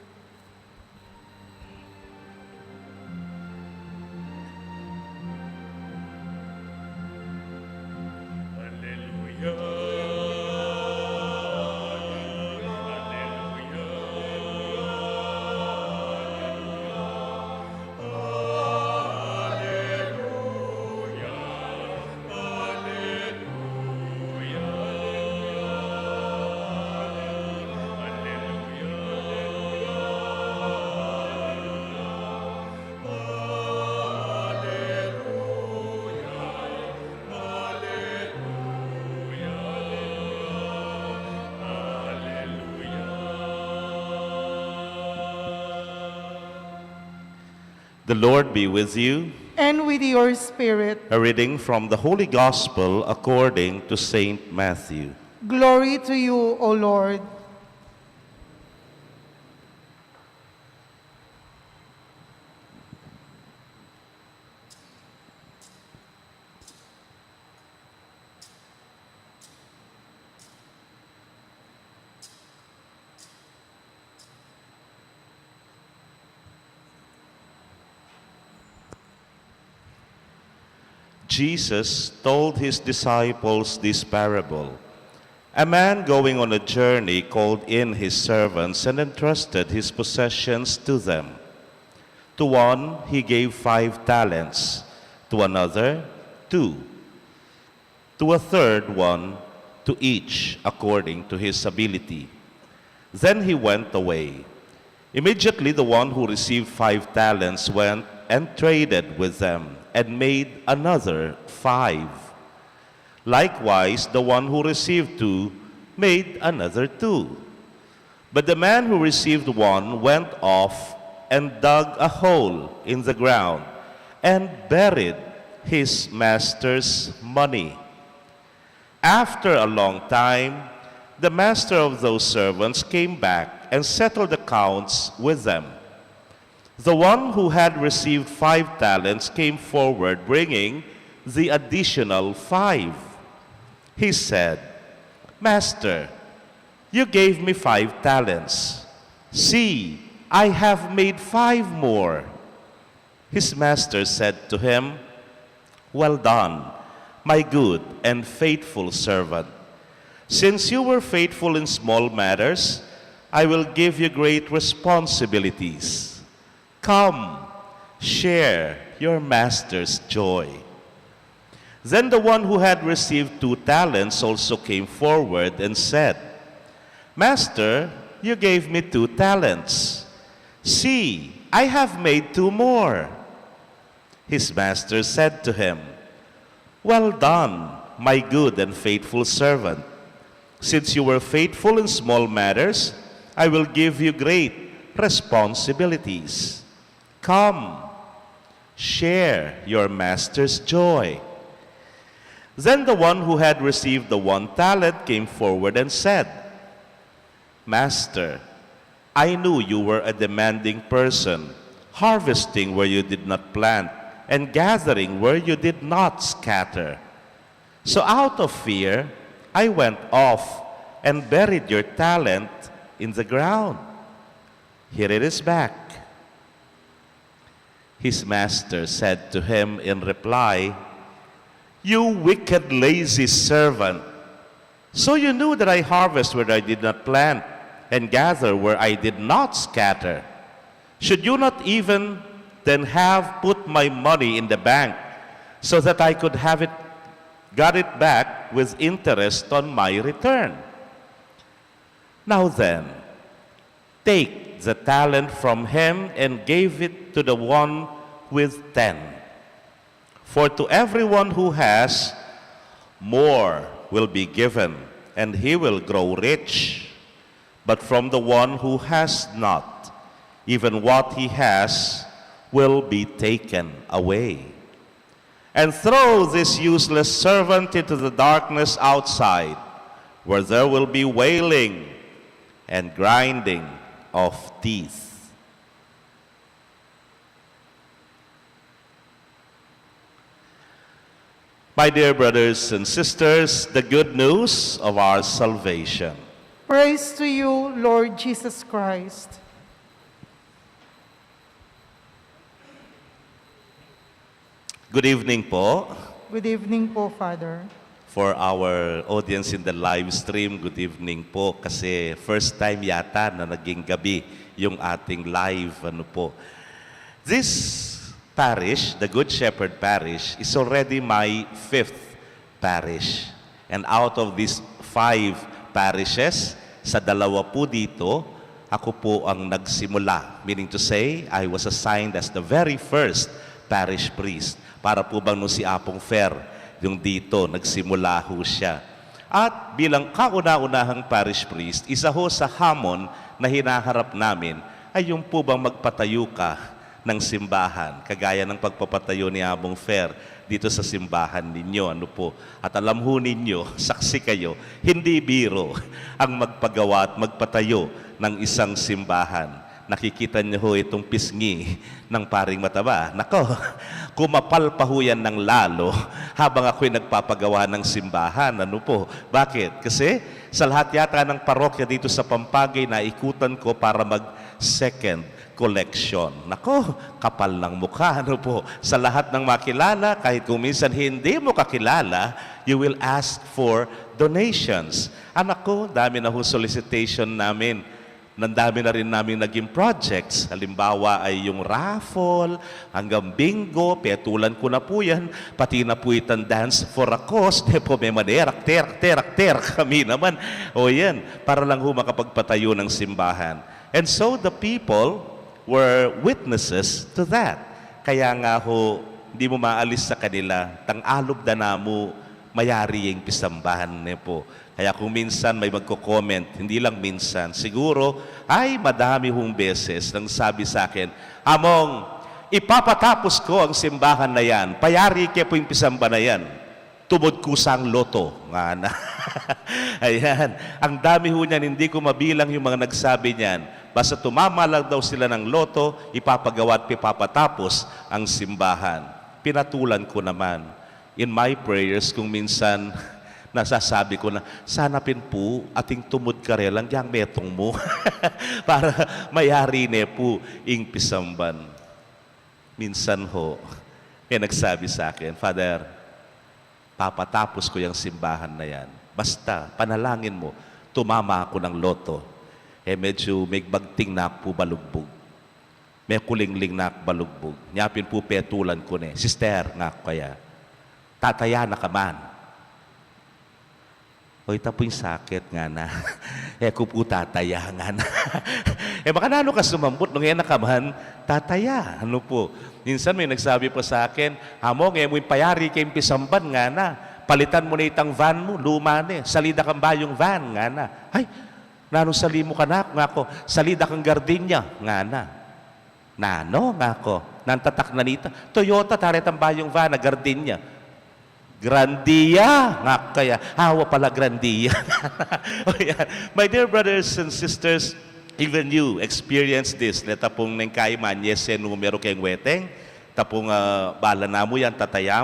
The Lord be with you. And with your spirit. A reading from the Holy Gospel according to Saint Matthew. Glory to you, O Lord. Jesus told his disciples this parable. A man going on a journey called in his servants and entrusted his possessions to them. To one he gave 5 talents, to another 2, to a third one, to each according to his ability. Then he went away. Immediately the one who received 5 talents went and traded with them and made another 5. Likewise, the one who received 2 made another 2. But the man who received 1 went off and dug a hole in the ground and buried his master's money. After a long time, the master of those servants came back and settled accounts with them. The one who had received 5 talents came forward, bringing the additional 5. He said, Master, you gave me 5 talents. See, I have made 5 more. His master said to him, Well done, my good and faithful servant. Since you were faithful in small matters, I will give you great responsibilities. Come, share your master's joy. Then the one who had received 2 talents also came forward and said, Master, you gave me 2 talents. See, I have made 2 more. His master said to him, Well done, my good and faithful servant. Since you were faithful in small matters, I will give you great responsibilities. Come, share your master's joy. Then the one who had received the 1 talent came forward and said, Master, I knew you were a demanding person, harvesting where you did not plant, and gathering where you did not scatter. So out of fear, I went off and buried your talent in the ground. Here it is back. His master said to him in reply, You wicked, lazy servant. So you knew that I harvest where I did not plant and gather where I did not scatter. Should you not even then have put my money in the bank so that I could have got it back with interest on my return? Now then, take the talent from him and give it to the one with 10. For to everyone who has, more will be given, and he will grow rich. But from the one who has not, even what he has will be taken away. And throw this useless servant into the darkness outside, where there will be wailing and grinding of teeth. My dear brothers and sisters, the good news of our salvation. Praise to you, Lord Jesus Christ. Good evening po. Good evening po, Father. For our audience in the live stream, good evening po kasi first time yata na naging gabi yung ating live This parish, the Good Shepherd Parish, is already my 5th parish. And out of these 5 parishes, sa 2 po dito, ako po ang nagsimula. Meaning to say, I was assigned as the very first parish priest. Para po bang nung si Apong Fer, yung dito, nagsimula ho siya. At bilang kauna-unahang parish priest, isa ho sa hamon na hinaharap namin ay yung po bang magpatayo ka ng simbahan, kagaya ng pagpapatayo ni Apong Fer dito sa simbahan ninyo. At alam ho ninyo, saksi kayo, hindi biro ang magpagawa at magpatayo ng isang simbahan. Nakikita niyo ho itong pisngi ng paring mataba. Nako, kumapal pa ho yan ng lalo habang ako'y nagpapagawa ng simbahan. Bakit? Kasi sa lahat yata ng parokya dito sa Pampagay, naikutan ko para mag-second collection. Nako, kapal ng mukha. Sa lahat ng makilala, kahit kung minsan hindi mo kakilala, you will ask for donations. Anak ko, dami na ho solicitation namin. Nandami na rin namin naging projects. Halimbawa ay yung raffle, hanggang bingo, petulan ko na po yan. Pati na po itang dance for a cause. May manerak, terak kami naman. O yan, para lang ho makapagpatayo ng simbahan. And so the people were witnesses to that. Kaya nga ho, hindi mo maalis sa kanila, tang alob na mo, mayari yung pisambahan po. Kaya kung minsan may magko-comment, hindi lang minsan, siguro, ay madami hong beses nang sabi sa akin, Among, ipapatapos ko ang simbahan na yan, payari kaya po yung pisamba na yan, tubod kusang loto. Nga na. Ayan, ang dami ho niyan, hindi ko mabilang yung mga nagsabi niyan. Basta tumama lang daw sila ng loto, ipapagawa at ipapatapos ang simbahan. Pinatulan ko naman in my prayers kung minsan Nasasabi ko na, sanapin po, ating tumod ka rin lang, diyang metong mo. Para mayari ne po, ing pisamban. Minsan ho, may nagsabi sa akin, Father, papatapos ko yung simbahan na yan. Basta, panalangin mo, tumama ako ng loto. Medyo may bagting na po balugbog. May kulingling na balugbog. Nyapin po petulan ko ne. Sister, nga kaya, tataya na ka man. O ita po yung sakit nga na. Ko po tataya nga na. Baka nano ka sumambot, nung yan nakaman, tataya. Ano po? Minsan may nagsabi po sa akin, hamo, ngayon mo yung payari kayong pisamban nga na. Palitan mo na itang van mo, luma na. Salida kang ba yung van nga na. Ay, nano sali mo ka na, nga ko, salida kang gardenya nga na. Nano nga ko, nantatak na nita. Toyota, taretang ba yung van na gardenya. Grandia nga kaya. Hawa pala Grandia. Oh, yeah. My dear brothers and sisters, even you experience this. Neta pong neng kaiman, yes, numero kayong weteng. Tapong bala na mo yan, tataya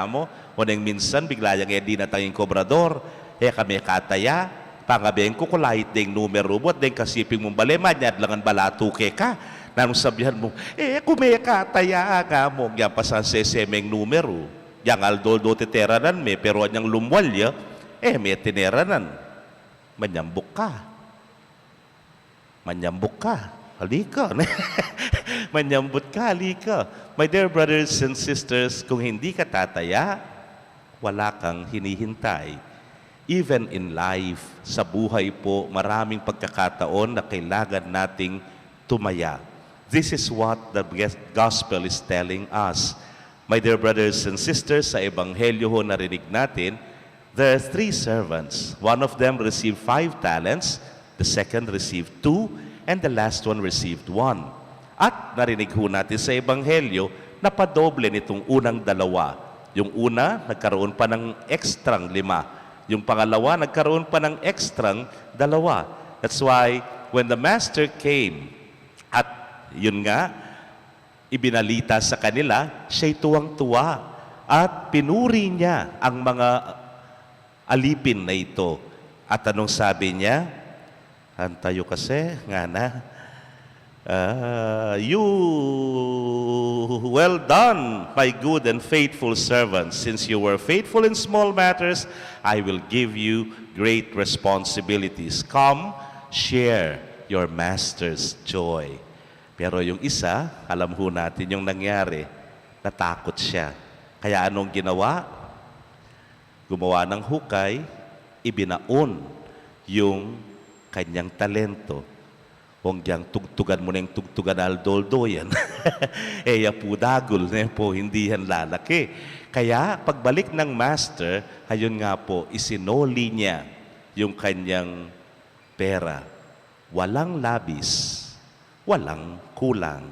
mo. O neng minsan, bigla yung di na tayong kobrador. Kami kataya. Pangabeng ko kulahit ding numero mo at ding kasiping mong balema, nyad langan balatuke ka. Nanong sabihan mo, kumekataya ka mo. Yan pa sa sesemeng numero. Yang aldoldo titeranan me, pero anyang lumwalya, may tineranan. Manyambok ka. Halika. Manyambot ka, halika. My dear brothers and sisters, kung hindi ka tataya, wala kang hinihintay. Even in life, sa buhay po, maraming pagkakataon na kailangan nating tumaya. This is what the gospel is telling us. My dear brothers and sisters, sa Ebanghelyo ho narinig natin, there are 3 servants. One of them received 5 talents, the second received 2, and the last one received 1. At narinig ho natin sa Ebanghelyo, napadoble nitong unang 2. Yung una, nagkaroon pa ng ekstrang 5. Yung pangalawa, nagkaroon pa ng ekstrang 2. That's why, when the master came, at yun nga, ibinalita sa kanila, siya'y tuwang-tuwa at pinuri niya ang mga alipin na ito. At anong sabi niya? Antayo kasi, nga na, you well done, my good and faithful servant. Since you were faithful in small matters, I will give you great responsibilities. Come, share your master's joy. Pero yung isa, alam ho natin yung nangyari, natakot siya. Kaya anong ginawa? Gumawa ng hukay, ibinaon yung kanyang talento. Kung diyang tugtugan mo na yung tugtugan aldoldo yan. Ya po dagol na po, hindi yan lalaki. Kaya pagbalik ng master, ayun nga po, isinoli niya yung kanyang pera. Walang labis, walang kulang.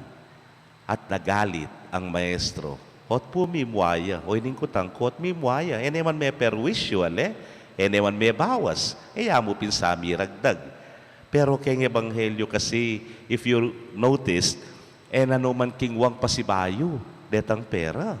At nagalit ang maestro. Kot po mimwaya. O ining kutang kot mimwaya. Eneman may perwisyo, eneman may bawas. Mo pinsami ragdag. Pero keng ebanghelyo kasi, if you noticed, nanuman kingwang pasibayo, detang pera.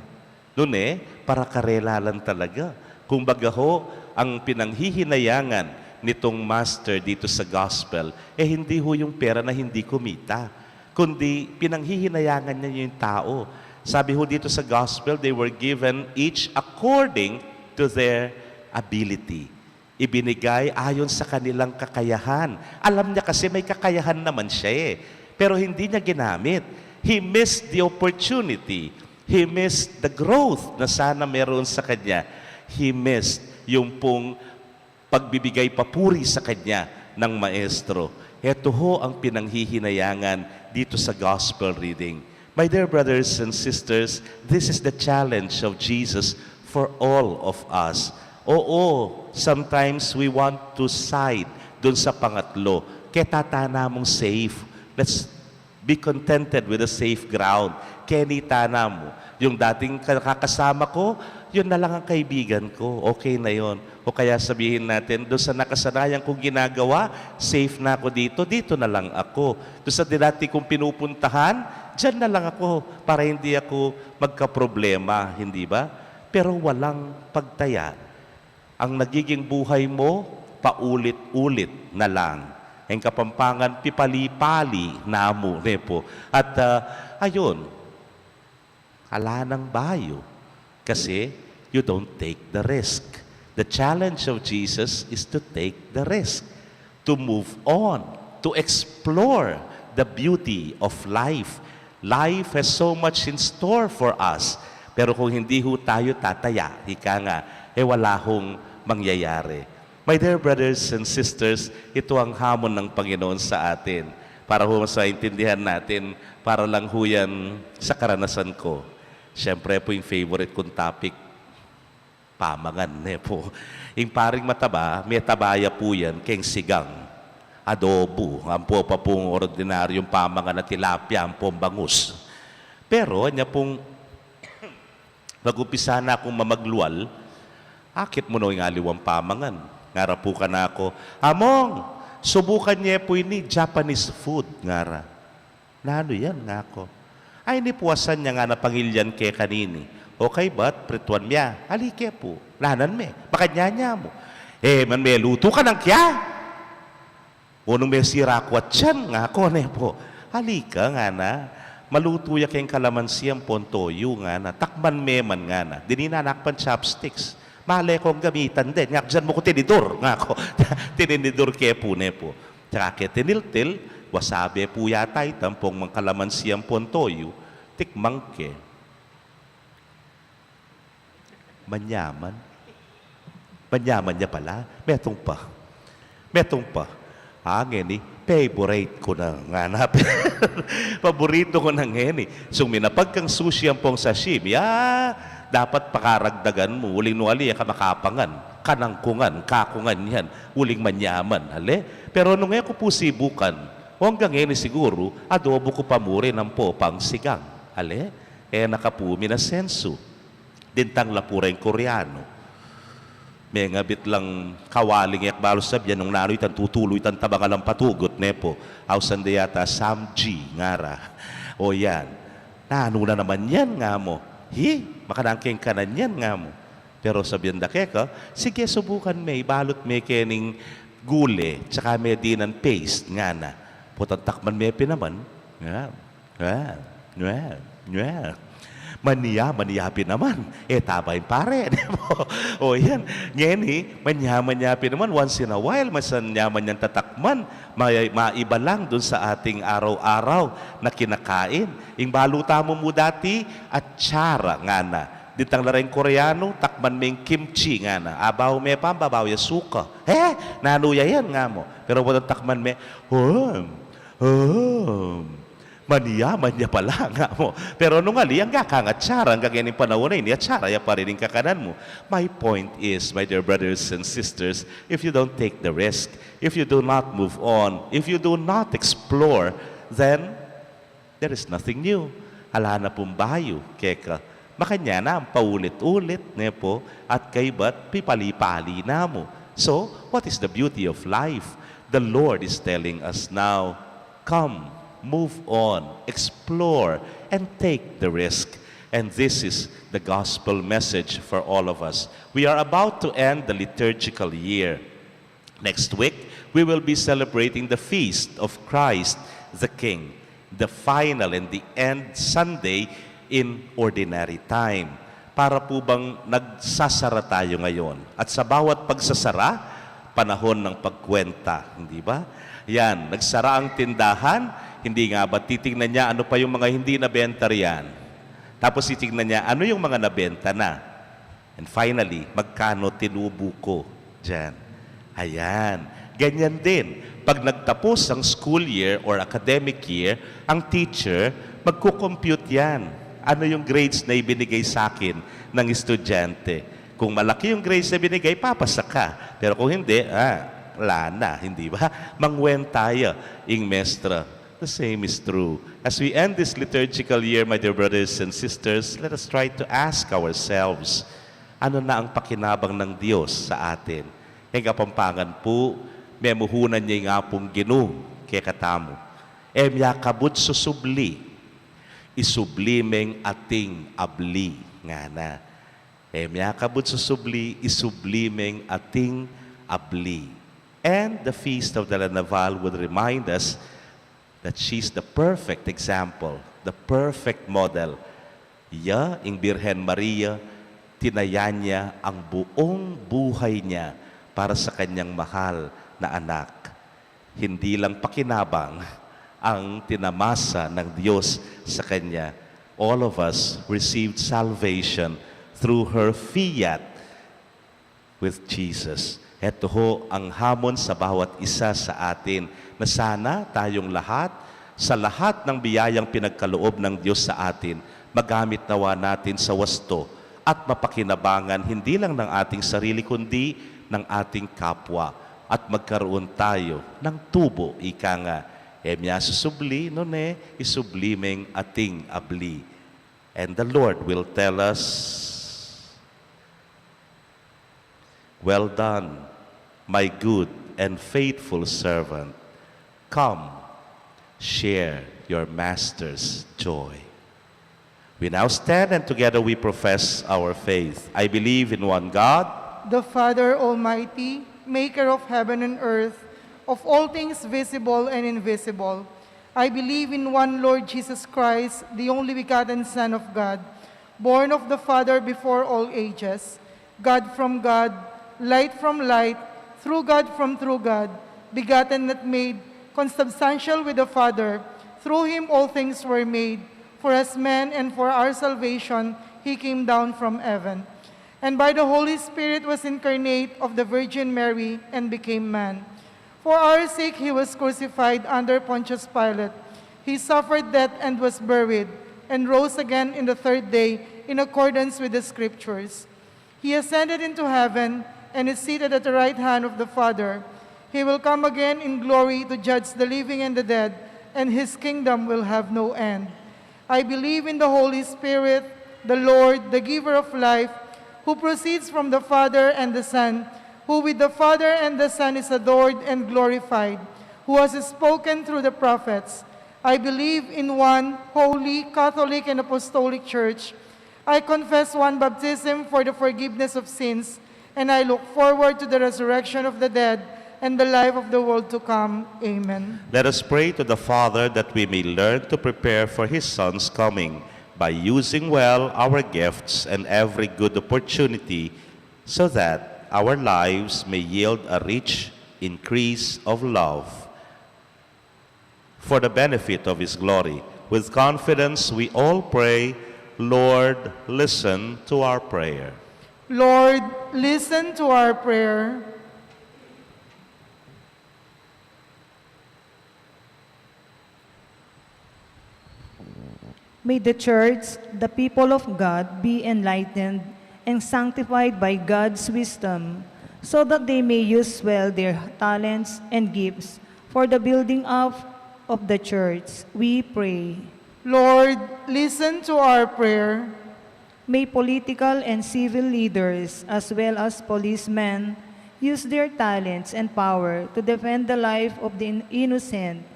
Doon para karelalan talaga. Kung baga ho, ang pinanghihinayangan nitong master dito sa gospel, hindi ho yung pera na hindi kumita, kundi pinanghihinayangan niya yung tao. Sabi ho dito sa gospel, they were given each according to their ability. Ibinigay ayon sa kanilang kakayahan. Alam niya kasi may kakayahan naman siya pero hindi niya ginamit. He missed the opportunity. He missed the growth na sana meron sa kanya. He missed yung pong pagbibigay papuri sa kanya ng maestro. Ito ho ang pinanghihinayangan dito sa gospel reading. My dear brothers and sisters, this is the challenge of Jesus for all of us. Oo, sometimes we want to side dun sa pangatlo. Kaya tatana mong safe. Let's be contented with a safe ground. Kaya nitana mo. Yung dating kakasama ko, yun na lang ang kaibigan ko. Okay na yon. O kaya sabihin natin, doon sa nakasanayan kong ginagawa, safe na ako dito, dito na lang ako. Doon sa dati kong pinupuntahan, dyan na lang ako para hindi ako magka-problema, hindi ba? Pero walang pagtaya. ang nagiging buhay mo, paulit-ulit na lang. Ang kapampangan, pipali-pali namo, nepo. At ayun, ala ng bayo. Kasi you don't take the risk. The challenge of Jesus is to take the risk, to move on, to explore the beauty of life. Life has so much in store for us. Pero kung hindi ho tayo tataya, ika nga, wala hong mangyayari. My dear brothers and sisters, ito ang hamon ng Panginoon sa atin. Para ho maintindihan natin, para lang ho yan sa karanasan ko. Siyempre po yung favorite kong topic, pamangan. Po. Yung paring mataba, may tabaya po yan, keng sigang, adobo, ang po pa pong ordinaryong pamangan na tilapia, ang pong bangus. Pero, niya pong mag-upisa na akong mamagluwal, akit mo na yung aliwang pamangan. Ngara po ka na ako, Among, subukan niya po ini Japanese food, ngara. Nano yan, nga ako. Ay, nipuwasan niya nga na pangilyan ke kanini. Okay, but prituan niya. Alike po. Lanan me. Makanya mo. Man may luto ka ng kya. Unong may sirakwat siyan, nga ako, ne po. Halika nga na. Maluto ya kayong kalamansi ang pontoyo nga na. Takman me man nga na. Dininanakpan chopsticks. Mali kong gamitan din. Nga dyan mo ko tinidor. Nga ako. Tininidor ke po, ne po. Tsaka ke tiniltil, wasabi po yata itampong mga kalamansi ang pontoyo. Tikmang ke. Manyaman. Manyaman niya pala. Metong pa. Metong pa. Ngeni, favorite ko na nga na. Paborito ko na ngeni. So, minapag kang sushi ang pong sashimi, dapat pakaragdagan mo. Uling nuali, ka makapangan. Kanangkungan, kakungan yan. Uling manyaman. Hali? Pero nung ko po sibukan, hanggang ngeni siguro, adobo ko pa muli ng popang sigang. Hali? Nakapumi na senso. Dintang lapura yung Koreano. May ngabit lang kawaling yak balos sabihan nung nanoy tan tutuloy tan tabangalang patugot nepo. Ausan de yata samji ngara. O yan. Nano na naman yan nga mo. Makanangking kanan yan nga mo. Pero sabihan da ka, sige subukan may balot may kening gule tsaka may dinan paste nga na. Putantakman may pinaman. Maniyapi naman. Tabay pare. O yan. Ngayon manyapi naman once in a while. Masanyaman niyang tatakman. Maiba lang dun sa ating araw-araw na kinakain. Yung baluta mo dati, at tsara nga na. Ditang laring Koreano, takman may kimchi nga na. Abaw may pambabaw ya suka. Nanuya yan nga mo. Pero walang takman may, maniyaman niya pala nga mo. Pero nung ali, ang kakangatsara, ang ganyaning panahon na yun, atsara, ya pa rin yung kakanan mo. My point is, my dear brothers and sisters, if you don't take the risk, if you do not move on, if you do not explore, then there is nothing new. Hala na pong bayo, keka. Makanya na ang paulit-ulit, nepo, at kayba't pipali-pali na mo. So, what is the beauty of life? The Lord is telling us now, come, move on, explore, and take the risk. And this is the gospel message for all of us. We are about to end the liturgical year. Next week, we will be celebrating the feast of Christ the King, the final and the end Sunday in ordinary time. Para po bang nagsasara tayo ngayon? At sa bawat pagsasara, panahon ng pagkwenta, hindi ba? Yan, nagsara ang tindahan, hindi nga ba titingnan niya ano pa yung mga hindi nabenta riyan? Tapos titingnan niya ano yung mga nabenta na? And finally, magkano tinubo ko dyan? Ayan. Ganyan din. Pag nagtapos ang school year or academic year, ang teacher, magkukompute yan. Ano yung grades na ibinigay sa akin ng estudyante? Kung malaki yung grades na binigay, papasa ka. Pero kung hindi, wala na, hindi ba? Mangwen tayo, ing mestra. The same is true. As we end this liturgical year, my dear brothers and sisters, let us try to ask ourselves, ano na ang pakinabang ng Diyos sa atin? Kaya kapampangan po, may muhunan niya nga pong ginu, kaya katamo. Emya kabut susubli, isublimeng ating abli nga na. Emya kabud susubli, isublimeng ating abli. And the Feast of the Naval would remind us that she's the perfect example, the perfect model. Iya, ing Birhen Maria, tinayan niya ang buong buhay niya para sa kanyang mahal na anak. Hindi lang pakinabang ang tinamasa ng Diyos sa kanya. All of us received salvation through her fiat with Jesus. Ito ho ang hamon sa bawat isa sa atin na sana tayong lahat, sa lahat ng biyayang pinagkaloob ng Diyos sa atin, magamit nawa natin sa wasto at mapakinabangan hindi lang ng ating sarili kundi ng ating kapwa at magkaroon tayo ng tubo, ika nga. Emya susubli, none, isublimeng ating abli. And the Lord will tell us, "Well done, my good and faithful servant. Come, share your master's joy." We now stand and together we profess our faith. I believe in one God, the Father Almighty, maker of heaven and earth, of all things visible and invisible. I believe in one Lord Jesus Christ, the only begotten Son of God, born of the Father before all ages, God from God, light from light, through God from through God, begotten not made, consubstantial with the Father. Through him all things were made. For as man and for our salvation, he came down from heaven. And by the Holy Spirit was incarnate of the Virgin Mary and became man. For our sake he was crucified under Pontius Pilate. He suffered death and was buried, and rose again in the third day in accordance with the Scriptures. He ascended into heaven and is seated at the right hand of the Father. He will come again in glory to judge the living and the dead, and his kingdom will have no end. I believe in the Holy Spirit, the Lord, the giver of life, who proceeds from the Father and the Son, who with the Father and the Son is adored and glorified, who has spoken through the prophets. I believe in one holy, Catholic, and Apostolic Church. I confess one baptism for the forgiveness of sins, and I look forward to the resurrection of the dead and the life of the world to come. Amen. let us pray to the Father that we may learn to prepare for his Son's coming by using well our gifts and every good opportunity so that our lives may yield a rich increase of love. For the benefit of his glory, with confidence we all pray, Lord, listen to our prayer. Lord, listen to our prayer. May the Church, the people of God, be enlightened and sanctified by God's wisdom, so that they may use well their talents and gifts for the building up of the Church. We pray. Lord, listen to our prayer. May political and civil leaders, as well as policemen, use their talents and power to defend the life of the innocent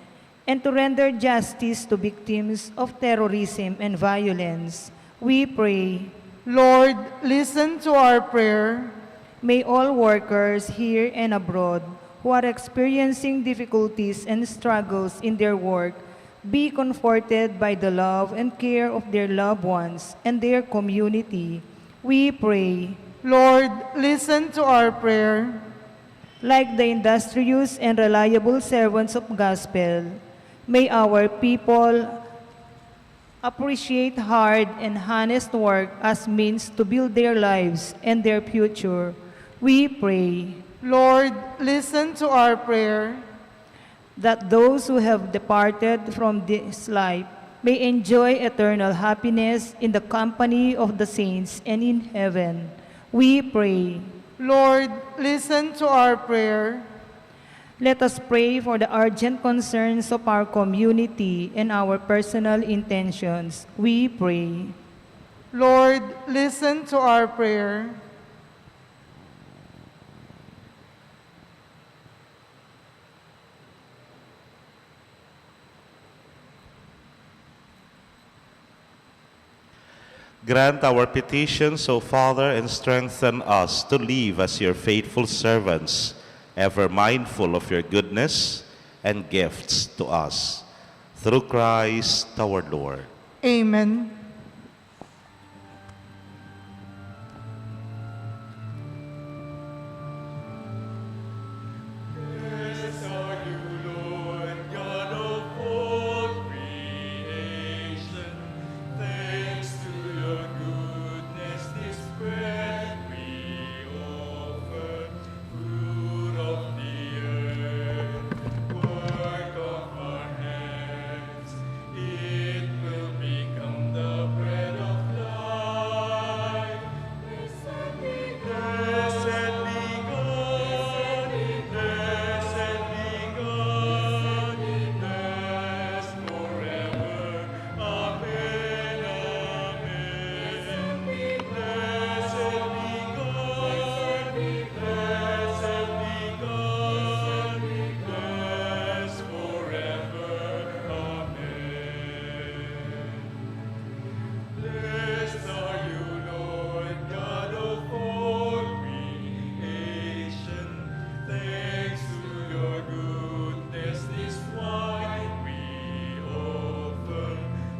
and to render justice to victims of terrorism and violence. We pray. Lord, listen to our prayer. May all workers here and abroad who are experiencing difficulties and struggles in their work be comforted by the love and care of their loved ones and their community. We pray. Lord, listen to our prayer. Like the industrious and reliable servants of gospel, may our people appreciate hard and honest work as means to build their lives and their future. We pray. Lord, listen to our prayer. That those who have departed from this life may enjoy eternal happiness in the company of the saints and in heaven. We pray. Lord, listen to our prayer. Let us pray for the urgent concerns of our community and our personal intentions. We pray. Lord, listen to our prayer. Grant our petitions, O Father, and strengthen us to live as your faithful servants, ever mindful of your goodness and gifts to us. Through Christ our Lord. Amen. Blessed are you, Lord, God of all creation. Thanks to your goodness, this bread we offer, fruit of the earth, work of our hands. It will become the bread of life. Blessed be God, blessed be God, blessed be God, blessed forever. Amen, amen. Blessed be God, blessed be God, blessed forever. Amen. Blessed are you, Lord, God of all creation. Thanks to your goodness, this wine we offer,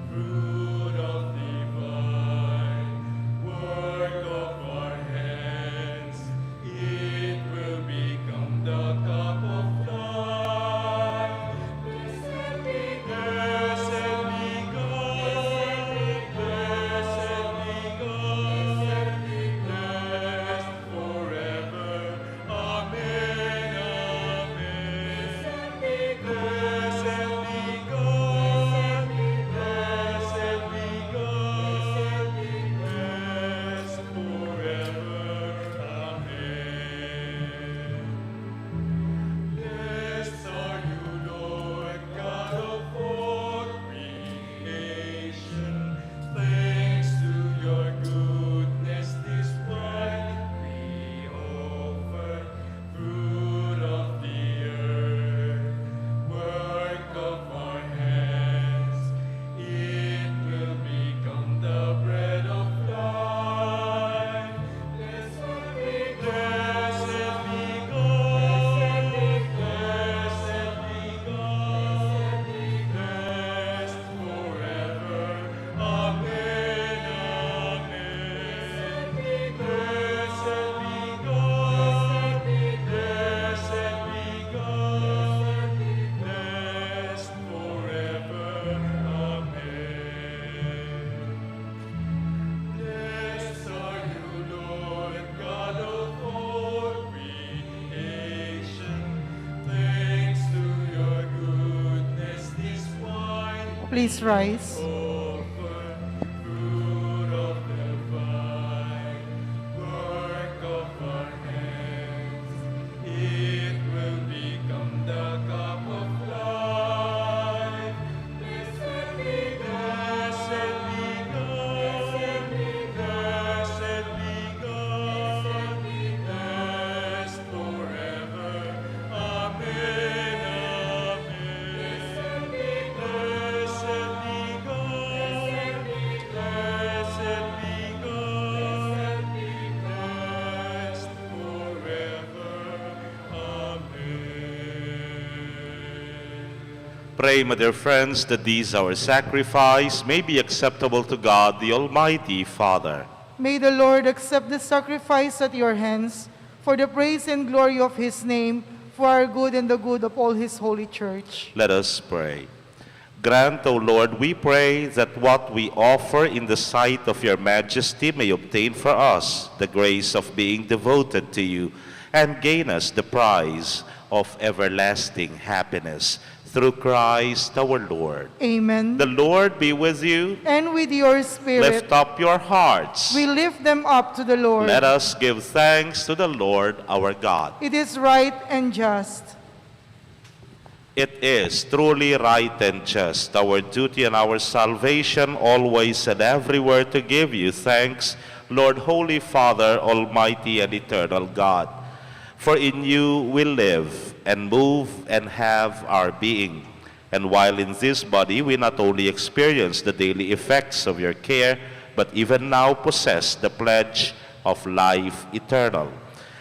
fruit of the vine, work of our hands. It will become the cup of life. Blessed be God, blessed be God, blessed be God, blessed forever. Amen, amen. Blessed be God, blessed be God, blessed forever. Amen. Blessed are you, Lord, God of all creation. Thanks to your goodness, this wine we offer, fruit of the earth, work of our hands. It will become the bread of life. Blessed be God, blessed be God, blessed be God, blessed forever. Amen, amen. Blessed be God, blessed be God, blessed forever. Amen. Blessed are you, Lord, God of all creation. Thanks to your goodness, this wine Please rise. offer, fruit of the vine, work of our hands. It will become the cup of life. Blessed be God, blessed be God, blessed be God, blessed forever. Amen, amen. Blessed be God, blessed be God, blessed forever. Amen. Pray, my dear friends, that these our sacrifice may be acceptable to God, the Almighty Father. May the Lord accept the sacrifice at your hands for the praise and glory of his name, for our good and the good of all his holy church. Let us pray. Grant, O Lord, we pray, that what we offer in the sight of your majesty may obtain for us the grace of being devoted to you and gain us the prize of everlasting happiness. Through Christ our Lord. Amen. The Lord be with you. And with your spirit, Lift up your hearts. we lift them up to the Lord. Let us give thanks to the Lord our God. It is right and just. It is truly right and just, our duty and our salvation, always and everywhere to give you thanks, Lord, Holy Father, Almighty and Eternal God. For in you we live and move and have our being. And while in this body we not only experience the daily effects of your care, but even now possess the pledge of life eternal.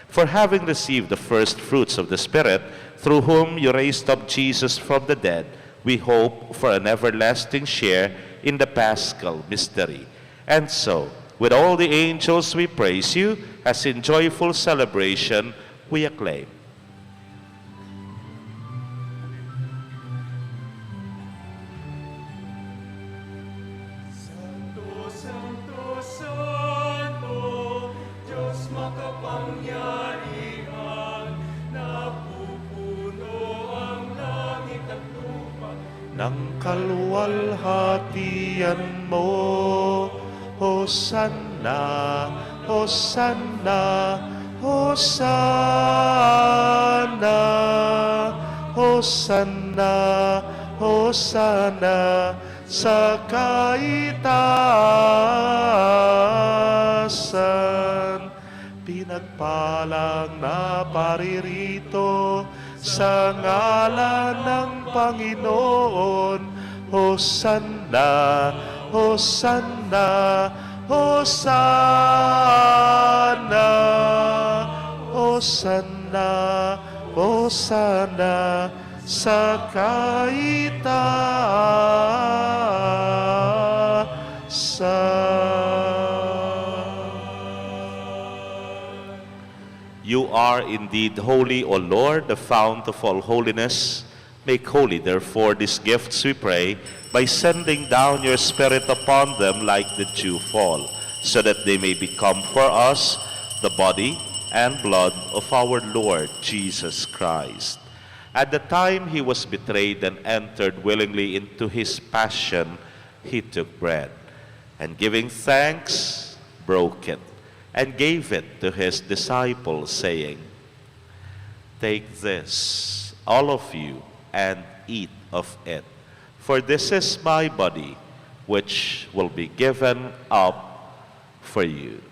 For having received the first fruits of the Spirit, through whom you raised up Jesus from the dead, we hope for an everlasting share in the Paschal mystery. And so, with all the angels we praise you, as in joyful celebration we acclaim. Santo, Santo, Santo, Diyos makapangyarihan, napupuno ang langit at lupa Ng kaluwalhatian mo, Hosanna, Hosanna, Hosanna, Hosanna, Hosanna sa kaitaasan. Pinagpalang na paririto sa ngalan ng Panginoon. Hosanna, Hosanna, Hosanna, Hosanna, Hosanna sa kaitaasan. You are indeed holy, O Lord, the fount of all holiness. Make holy, therefore, these gifts, we pray, by sending down your Spirit upon them like the dew fall, so that they may become for us the body and blood of our Lord Jesus Christ. At the time he was betrayed and entered willingly into his passion, he took bread, and giving thanks, broke it, and gave it to his disciples, saying, "Take this, all of you, and eat of it. For this is my body, which will be given up for you."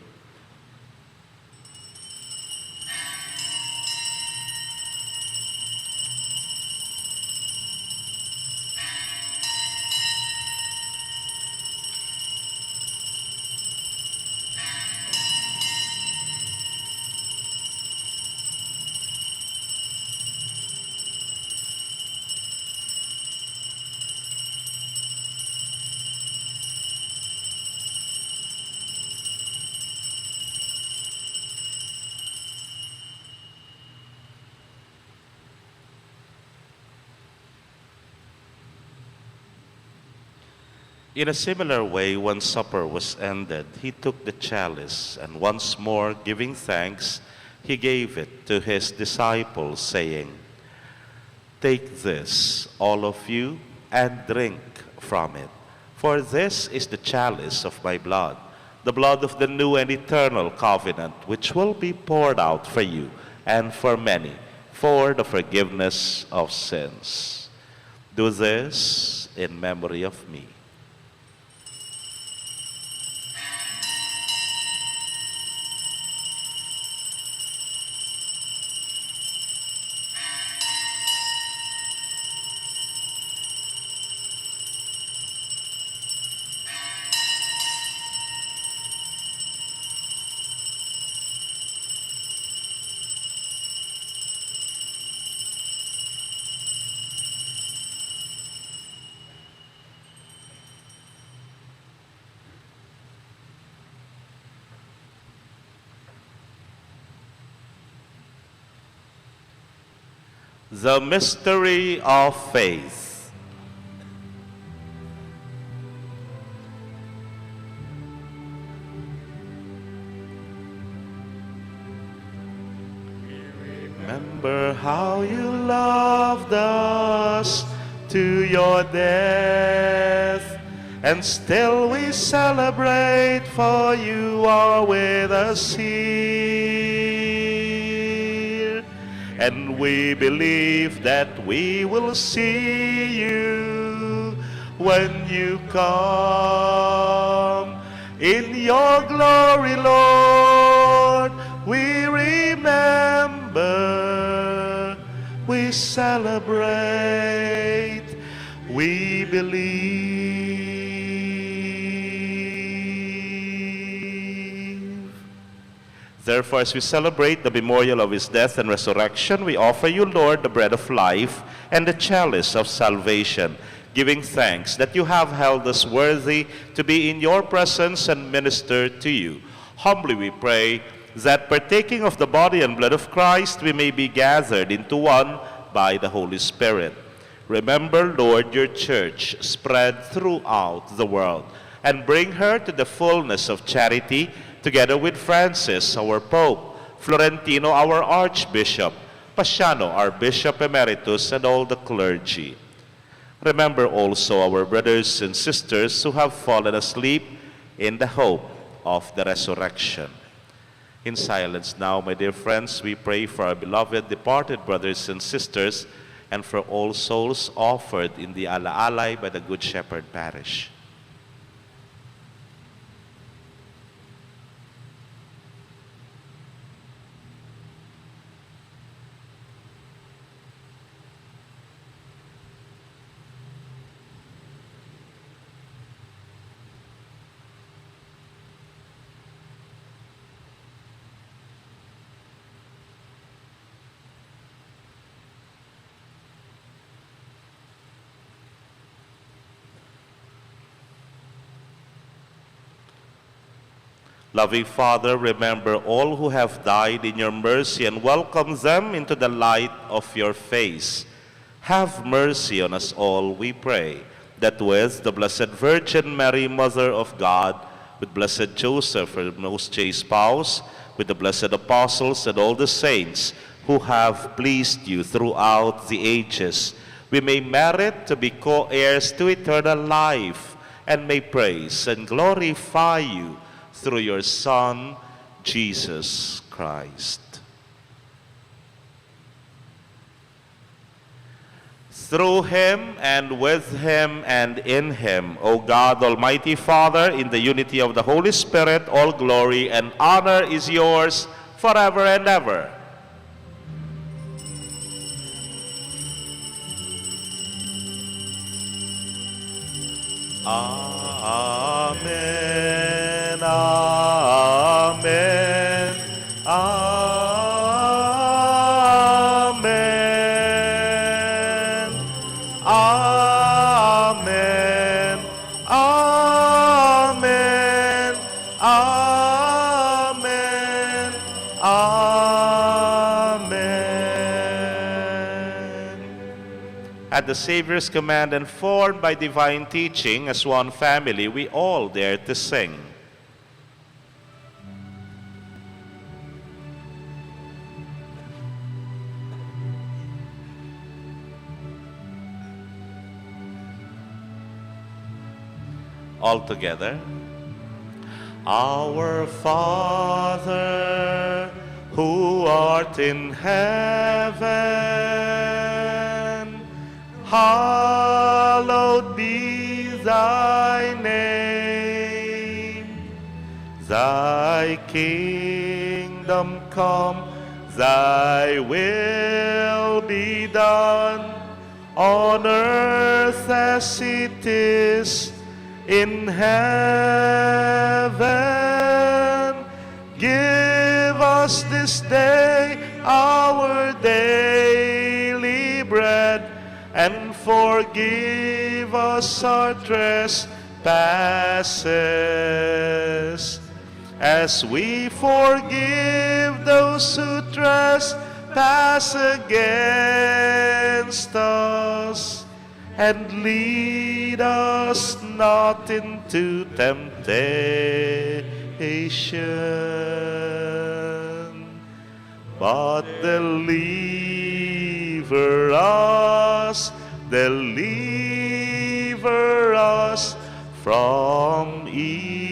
In a similar way, when supper was ended, he took the chalice, and once more giving thanks, he gave it to his disciples, saying, "Take this, all of you, and drink from it. For this is the chalice of my blood, the blood of the new and eternal covenant, which will be poured out for you and for many, for the forgiveness of sins. Do this in memory of me." The mystery of faith. Remember how you loved us to your death, and still we celebrate, for you are with us here. And we believe that we will see you when you come. In your glory, Lord, we remember, we celebrate, we believe. Therefore, as we celebrate the memorial of his death and resurrection, we offer you, Lord, the bread of life and the chalice of salvation, giving thanks that you have held us worthy to be in your presence and minister to you. Humbly we pray that partaking of the body and blood of Christ, we may be gathered into one by the Holy Spirit. Remember, Lord, your church spread throughout the world, and bring her to the fullness of charity, together with Francis, our Pope, Florentino, our Archbishop, Pasiano, our Bishop Emeritus, and all the clergy. Remember also our brothers and sisters who have fallen asleep in the hope of the resurrection. In silence now, my dear friends, we pray for our beloved departed brothers and sisters and for all souls offered in the Alaalay by the Good Shepherd Parish. Loving Father, remember all who have died in your mercy and welcome them into the light of your face. Have mercy on us all, we pray, that with the Blessed Virgin Mary, Mother of God, with Blessed Joseph, her most chaste spouse, with the blessed apostles and all the saints who have pleased you throughout the ages, we may merit to be co-heirs to eternal life and may praise and glorify you through your Son, Jesus Christ. Through him and with him and in him, O God, Almighty Father, in the unity of the Holy Spirit, all glory and honor is yours forever and ever. Amen. Amen. Amen. Amen. Amen. Amen. Amen. At the Savior's command and formed by divine teaching as one family, we all dare to sing. All together. Our Father, who art in heaven, hallowed be thy name. Thy kingdom come, thy will be done, on earth as it is in heaven. Give us this day our daily bread, and forgive us our trespasses, as we forgive those who trespass against us. And lead us not into temptation, but deliver us from evil.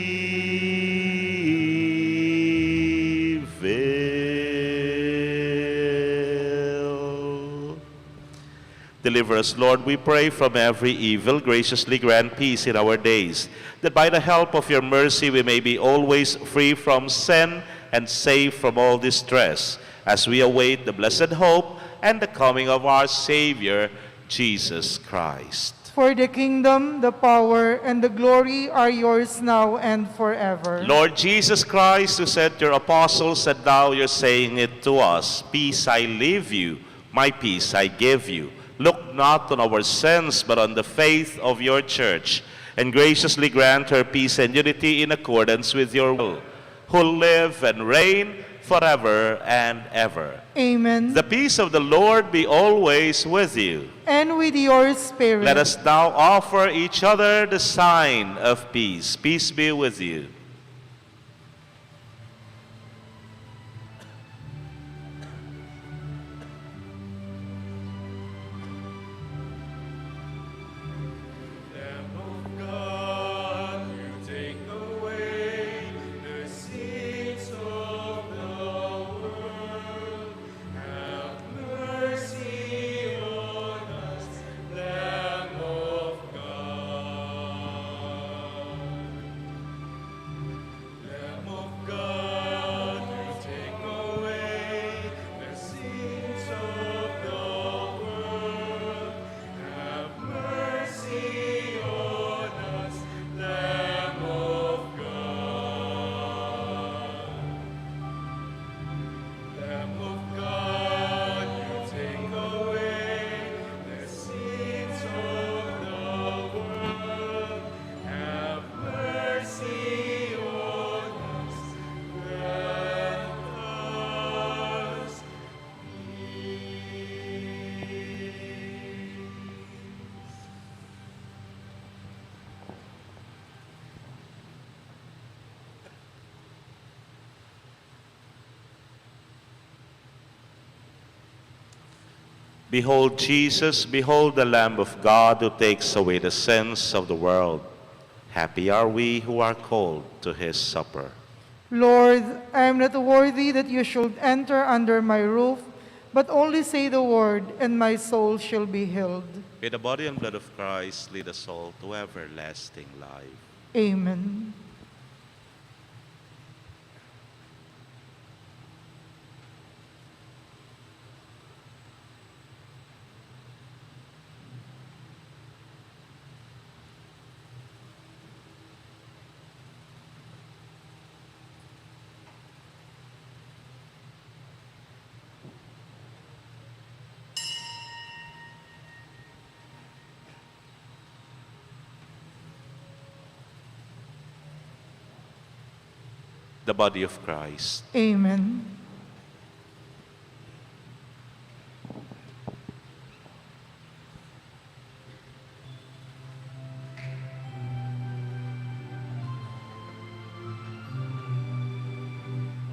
Deliver us, Lord, we pray, from every evil. Graciously grant peace in our days, that by the help of your mercy we may be always free from sin and safe from all distress, as we await the blessed hope and the coming of our Savior, Jesus Christ. For the kingdom, the power, and the glory are yours now and forever. Lord Jesus Christ, who said to your apostles that now you're saying it to us, peace I leave you, my peace I give you. Look not on our sins, but on the faith of your church, and graciously grant her peace and unity in accordance with your will, who live and reign forever and ever. Amen. The peace of the Lord be always with you. And with your spirit. Let us now offer each other the sign of peace. Peace be with you. Lamb of God, you take away the sins of the world. Have mercy on us, Lamb of God. Lamb of God, you take away the sins of the world. Have mercy on us, Lamb of God. Lamb of God, you take away the sins of the world. Have mercy on us, grant us peace. Behold Jesus, behold the Lamb of God who takes away the sins of the world. Happy are we who are called to his supper. Lord, I am not worthy that you should enter under my roof, but only say the word, and my soul shall be healed. May the body and blood of Christ lead us all to everlasting life. Amen. The body of Christ. Amen.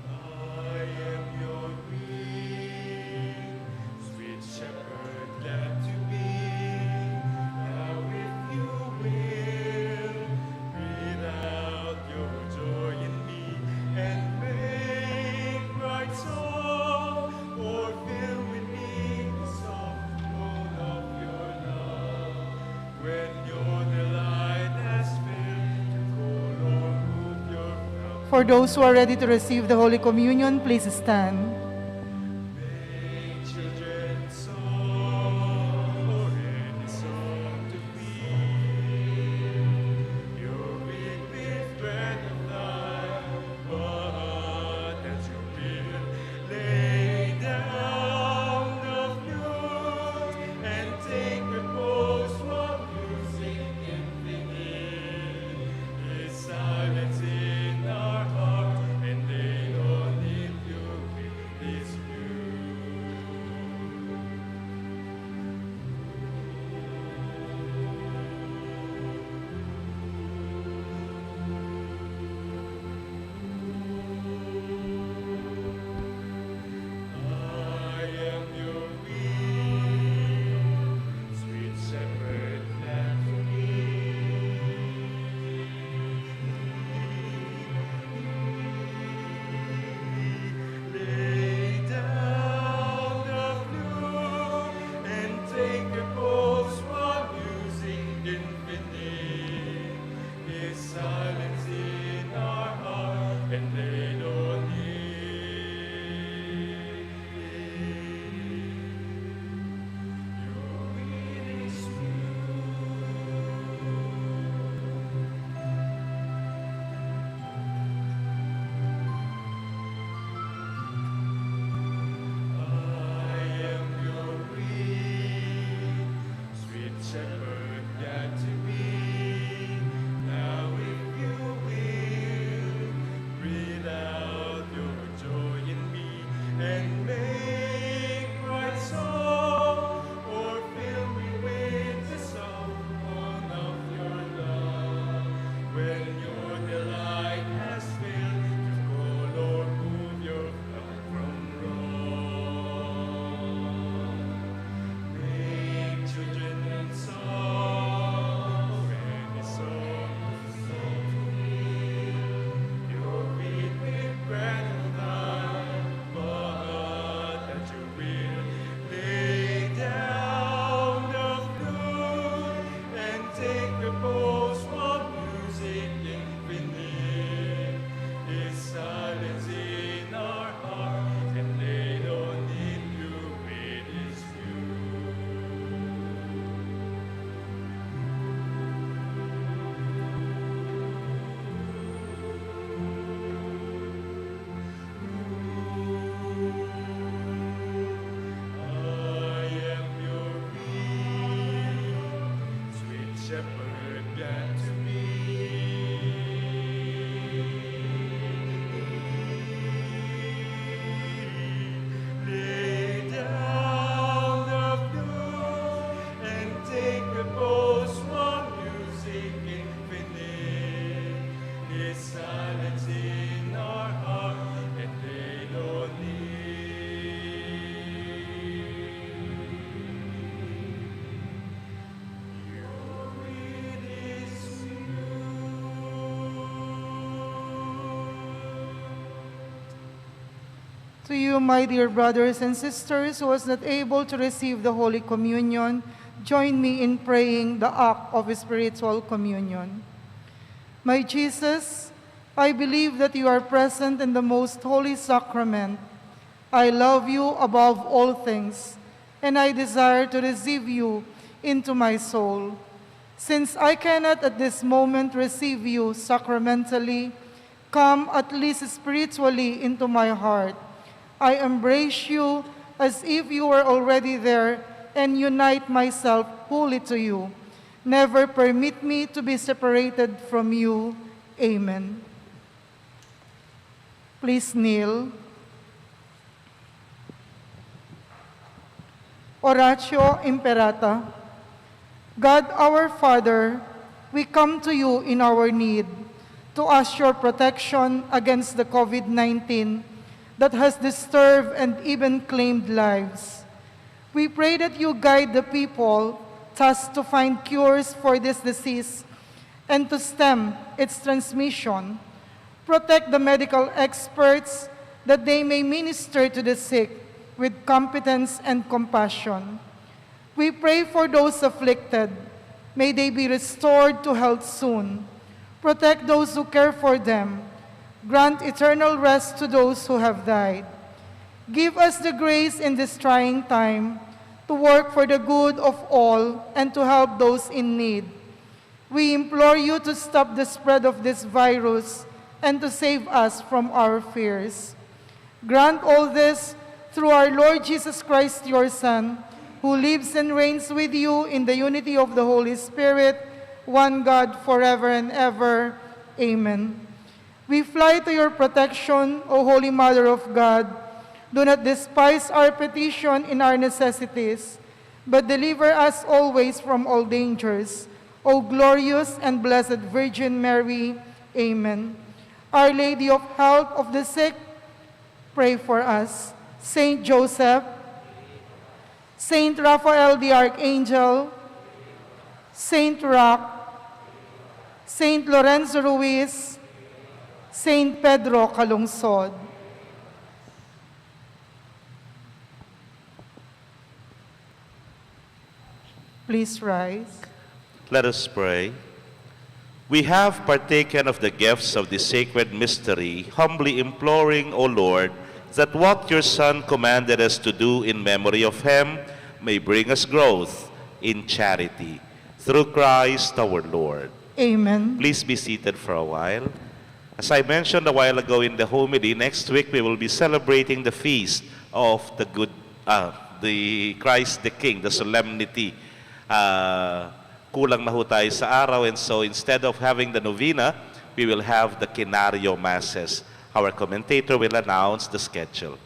I am your weak, sweet shepherd, glad to be. Now if you will, breathe out your joy in me, and make bright song, or fill with me the soft tone of your love. When your delight has filled, to call or move your love. For those who are ready to receive the Holy Communion, please stand. Make children song, or any song to be. You're weak with bread of life, but as you will, lay down of yours, and take repose from music infinite. Is silence in our heart, and they don't need you. To you, my dear brothers and sisters, who was not able to receive the Holy Communion, join me in praying the act of spiritual communion. My Jesus, I believe that you are present in the most holy sacrament. I love you above all things, and I desire to receive you into my soul. Since I cannot at this moment receive you sacramentally, come at least spiritually into my heart. I embrace you as if you were already there and unite myself wholly to you. Never permit me to be separated from you. Amen. Please kneel. Oratio Imperata. God our Father, we come to you in our need to ask your protection against the COVID-19 that has disturbed and even claimed lives. We pray that you guide the people tasked to find cures for this disease and to stem its transmission. Protect the medical experts that they may minister to the sick with competence and compassion. We pray for those afflicted. May they be restored to health soon. Protect those who care for them. Grant eternal rest to those who have died. Give us the grace in this trying time to work for the good of all and to help those in need. We implore you to stop the spread of this virus and to save us from our fears. Grant all this through our Lord Jesus Christ, your Son, who lives and reigns with you in the unity of the Holy Spirit, one God, forever and ever. Amen. We fly to your protection, O Holy Mother of God. Do not despise our petition in our necessities, but deliver us always from all dangers. O glorious and blessed Virgin Mary. Amen. Our Lady of Health of the sick, pray for us. Saint Joseph, Saint Raphael the Archangel, Saint Roch, Saint Lorenzo Ruiz, Saint Pedro Calungsod. Please rise. Let us pray. We have partaken of the gifts of the sacred mystery, humbly imploring, O Lord, that what your Son commanded us to do in memory of him may bring us growth in charity. Through Christ our Lord. Amen. Please be seated for a while. As I mentioned a while ago in the homily, next week we will be celebrating the feast of the Christ the King, the solemnity. Kulang na ho tayo sa araw, and so instead of having the novena, we will have the Quinario Masses. Our commentator will announce the schedule.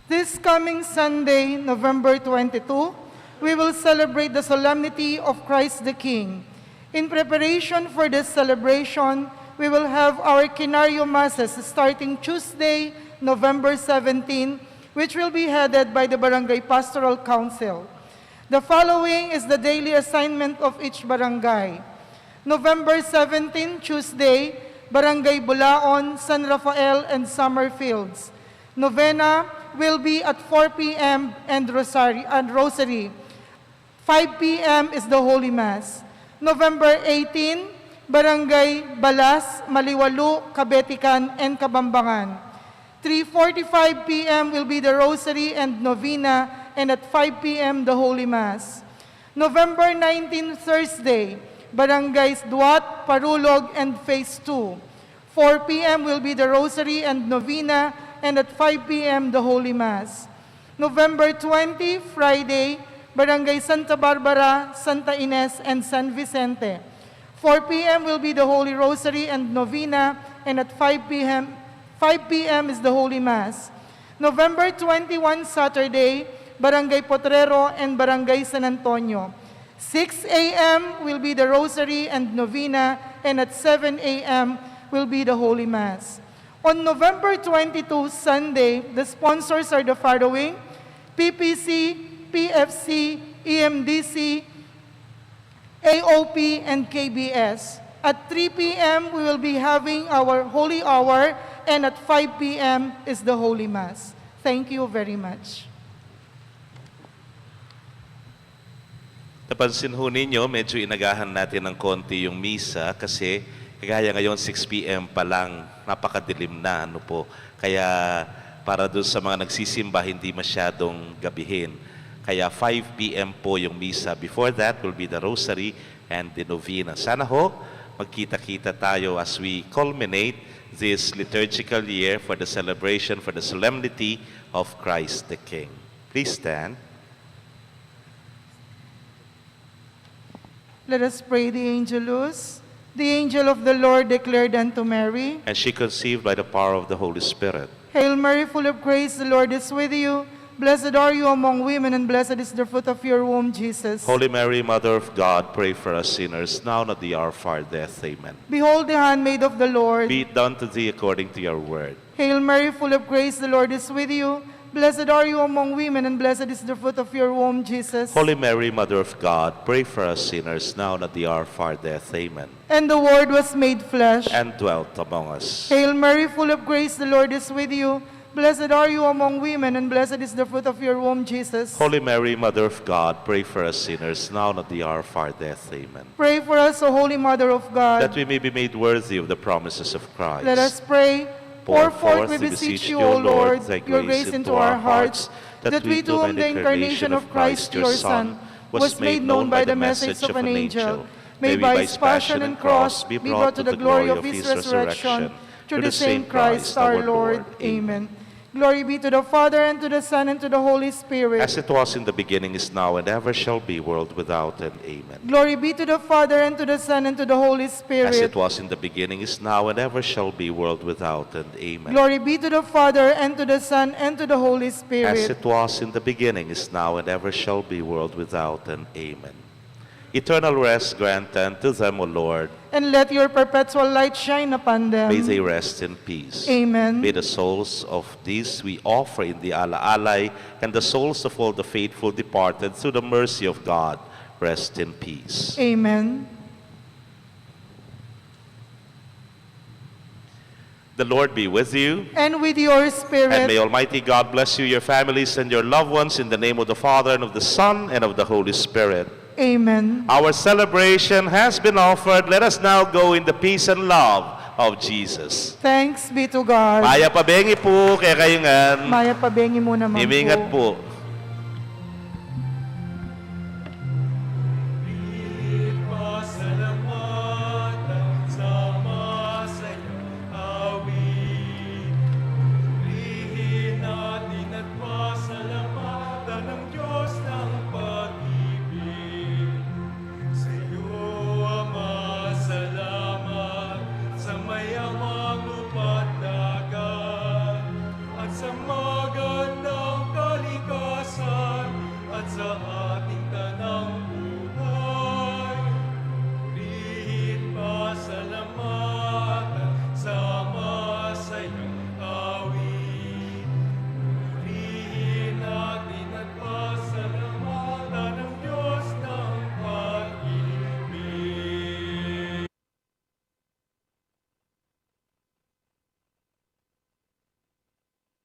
This coming Sunday, November 22, we will celebrate the solemnity of Christ the King. In preparation for this celebration, we will have our Quinario Masses starting Tuesday, November 17, which will be headed by the Barangay Pastoral Council. The following is the daily assignment of each barangay. November 17, Tuesday, Barangay Bulaon, San Rafael, and Summerfields. Novena will be at 4 p.m. and Rosary. 5 p.m. is the Holy Mass. November 18, Barangay Balas, Maliwalu, Kabetikan, and Kabambangan. 3:45 p.m. will be the Rosary and Novena, and at 5 p.m. the Holy Mass. November 19, Thursday, Barangays Duat, Parulog, and Phase 2. 4 p.m. will be the Rosary and Novena, and at 5 p.m. the Holy Mass. November 20, Friday, Barangay Santa Barbara, Santa Ines, and San Vicente. 4 p.m. will be the Holy Rosary and Novena, and at 5 p.m. is the Holy Mass. November 21, Saturday, Barangay Potrero and Barangay San Antonio. 6 a.m. will be the Rosary and Novena, and at 7 a.m. will be the Holy Mass. On November 22, Sunday, the sponsors are the following: PPC, PFC, EMDC, AOP, and KBS. At 3 p.m., we will be having our Holy Hour and at 5 p.m. is the Holy Mass. Thank you very much. Napansin ho ninyo, medyo inagahan natin ng konti yung misa kasi kagaya ngayon 6 p.m. pa lang, napakadilim na ano po. Kaya para doon sa mga nagsisimba, hindi masyadong gabihin. Kaya 5 p.m. po yung misa. Before that will be the rosary and the novena. Sana ho, magkita-kita tayo as we culminate this liturgical year for the celebration, for the solemnity of Christ the King. Please stand. Let us pray the Angelus. The angel of the Lord declared unto Mary, And she conceived by the power of the Holy Spirit. Hail Mary, full of grace, the Lord is with you. Blessed are you among women, and blessed is the fruit of your womb, Jesus. Holy Mary, Mother of God, pray for us sinners, now and at the hour of our death. Amen. Behold the handmaid of the Lord. Be it done to thee according to your word. Hail Mary, full of grace, the Lord is with you. Blessed are you among women, and blessed is the fruit of your womb, Jesus. Holy Mary, Mother of God, pray for us sinners, now and at the hour of our death. Amen. And the Word was made flesh. And dwelt among us. Hail Mary, full of grace, the Lord is with you. Blessed are you among women, and blessed is the fruit of your womb, Jesus. Holy Mary, Mother of God, pray for us sinners, now and at the hour of our death. Amen. Pray for us, O Holy Mother of God. That we may be made worthy of the promises of Christ. Let us pray. Pour forth, we beseech you, O Lord, your grace into our hearts, that we too, whom the incarnation of Christ, your Son, was made known by the message of an angel, may by his passion and cross be brought to the glory of his resurrection, through the same Christ our Lord. Amen. Glory be to the Father, and to the Son, and to the Holy Spirit. As it was in the beginning, is now, and ever shall be, world without end. Amen. Glory be to the Father, and to the Son, and to the Holy Spirit. As it was in the beginning, is now, and ever shall be, world without end. Amen. Glory be to the Father, and to the Son, and to the Holy Spirit. As it was in the beginning, is now, and ever shall be, world without end. Amen. Eternal rest grant unto them, O Lord. And let your perpetual light shine upon them. May they rest in peace. Amen. May the souls of these we offer in the ala-alay, and the souls of all the faithful departed through the mercy of God, rest in peace. Amen. The Lord be with you. And with your spirit. And may Almighty God bless you, your families, and your loved ones in the name of the Father, and of the Son, and of the Holy Spirit. Amen. Our celebration has been offered. Let us now go in the peace and love of Jesus. Thanks be to God. Maya pabengi po, kaya kayo nga. Maya pabengi mo naman Imingat po.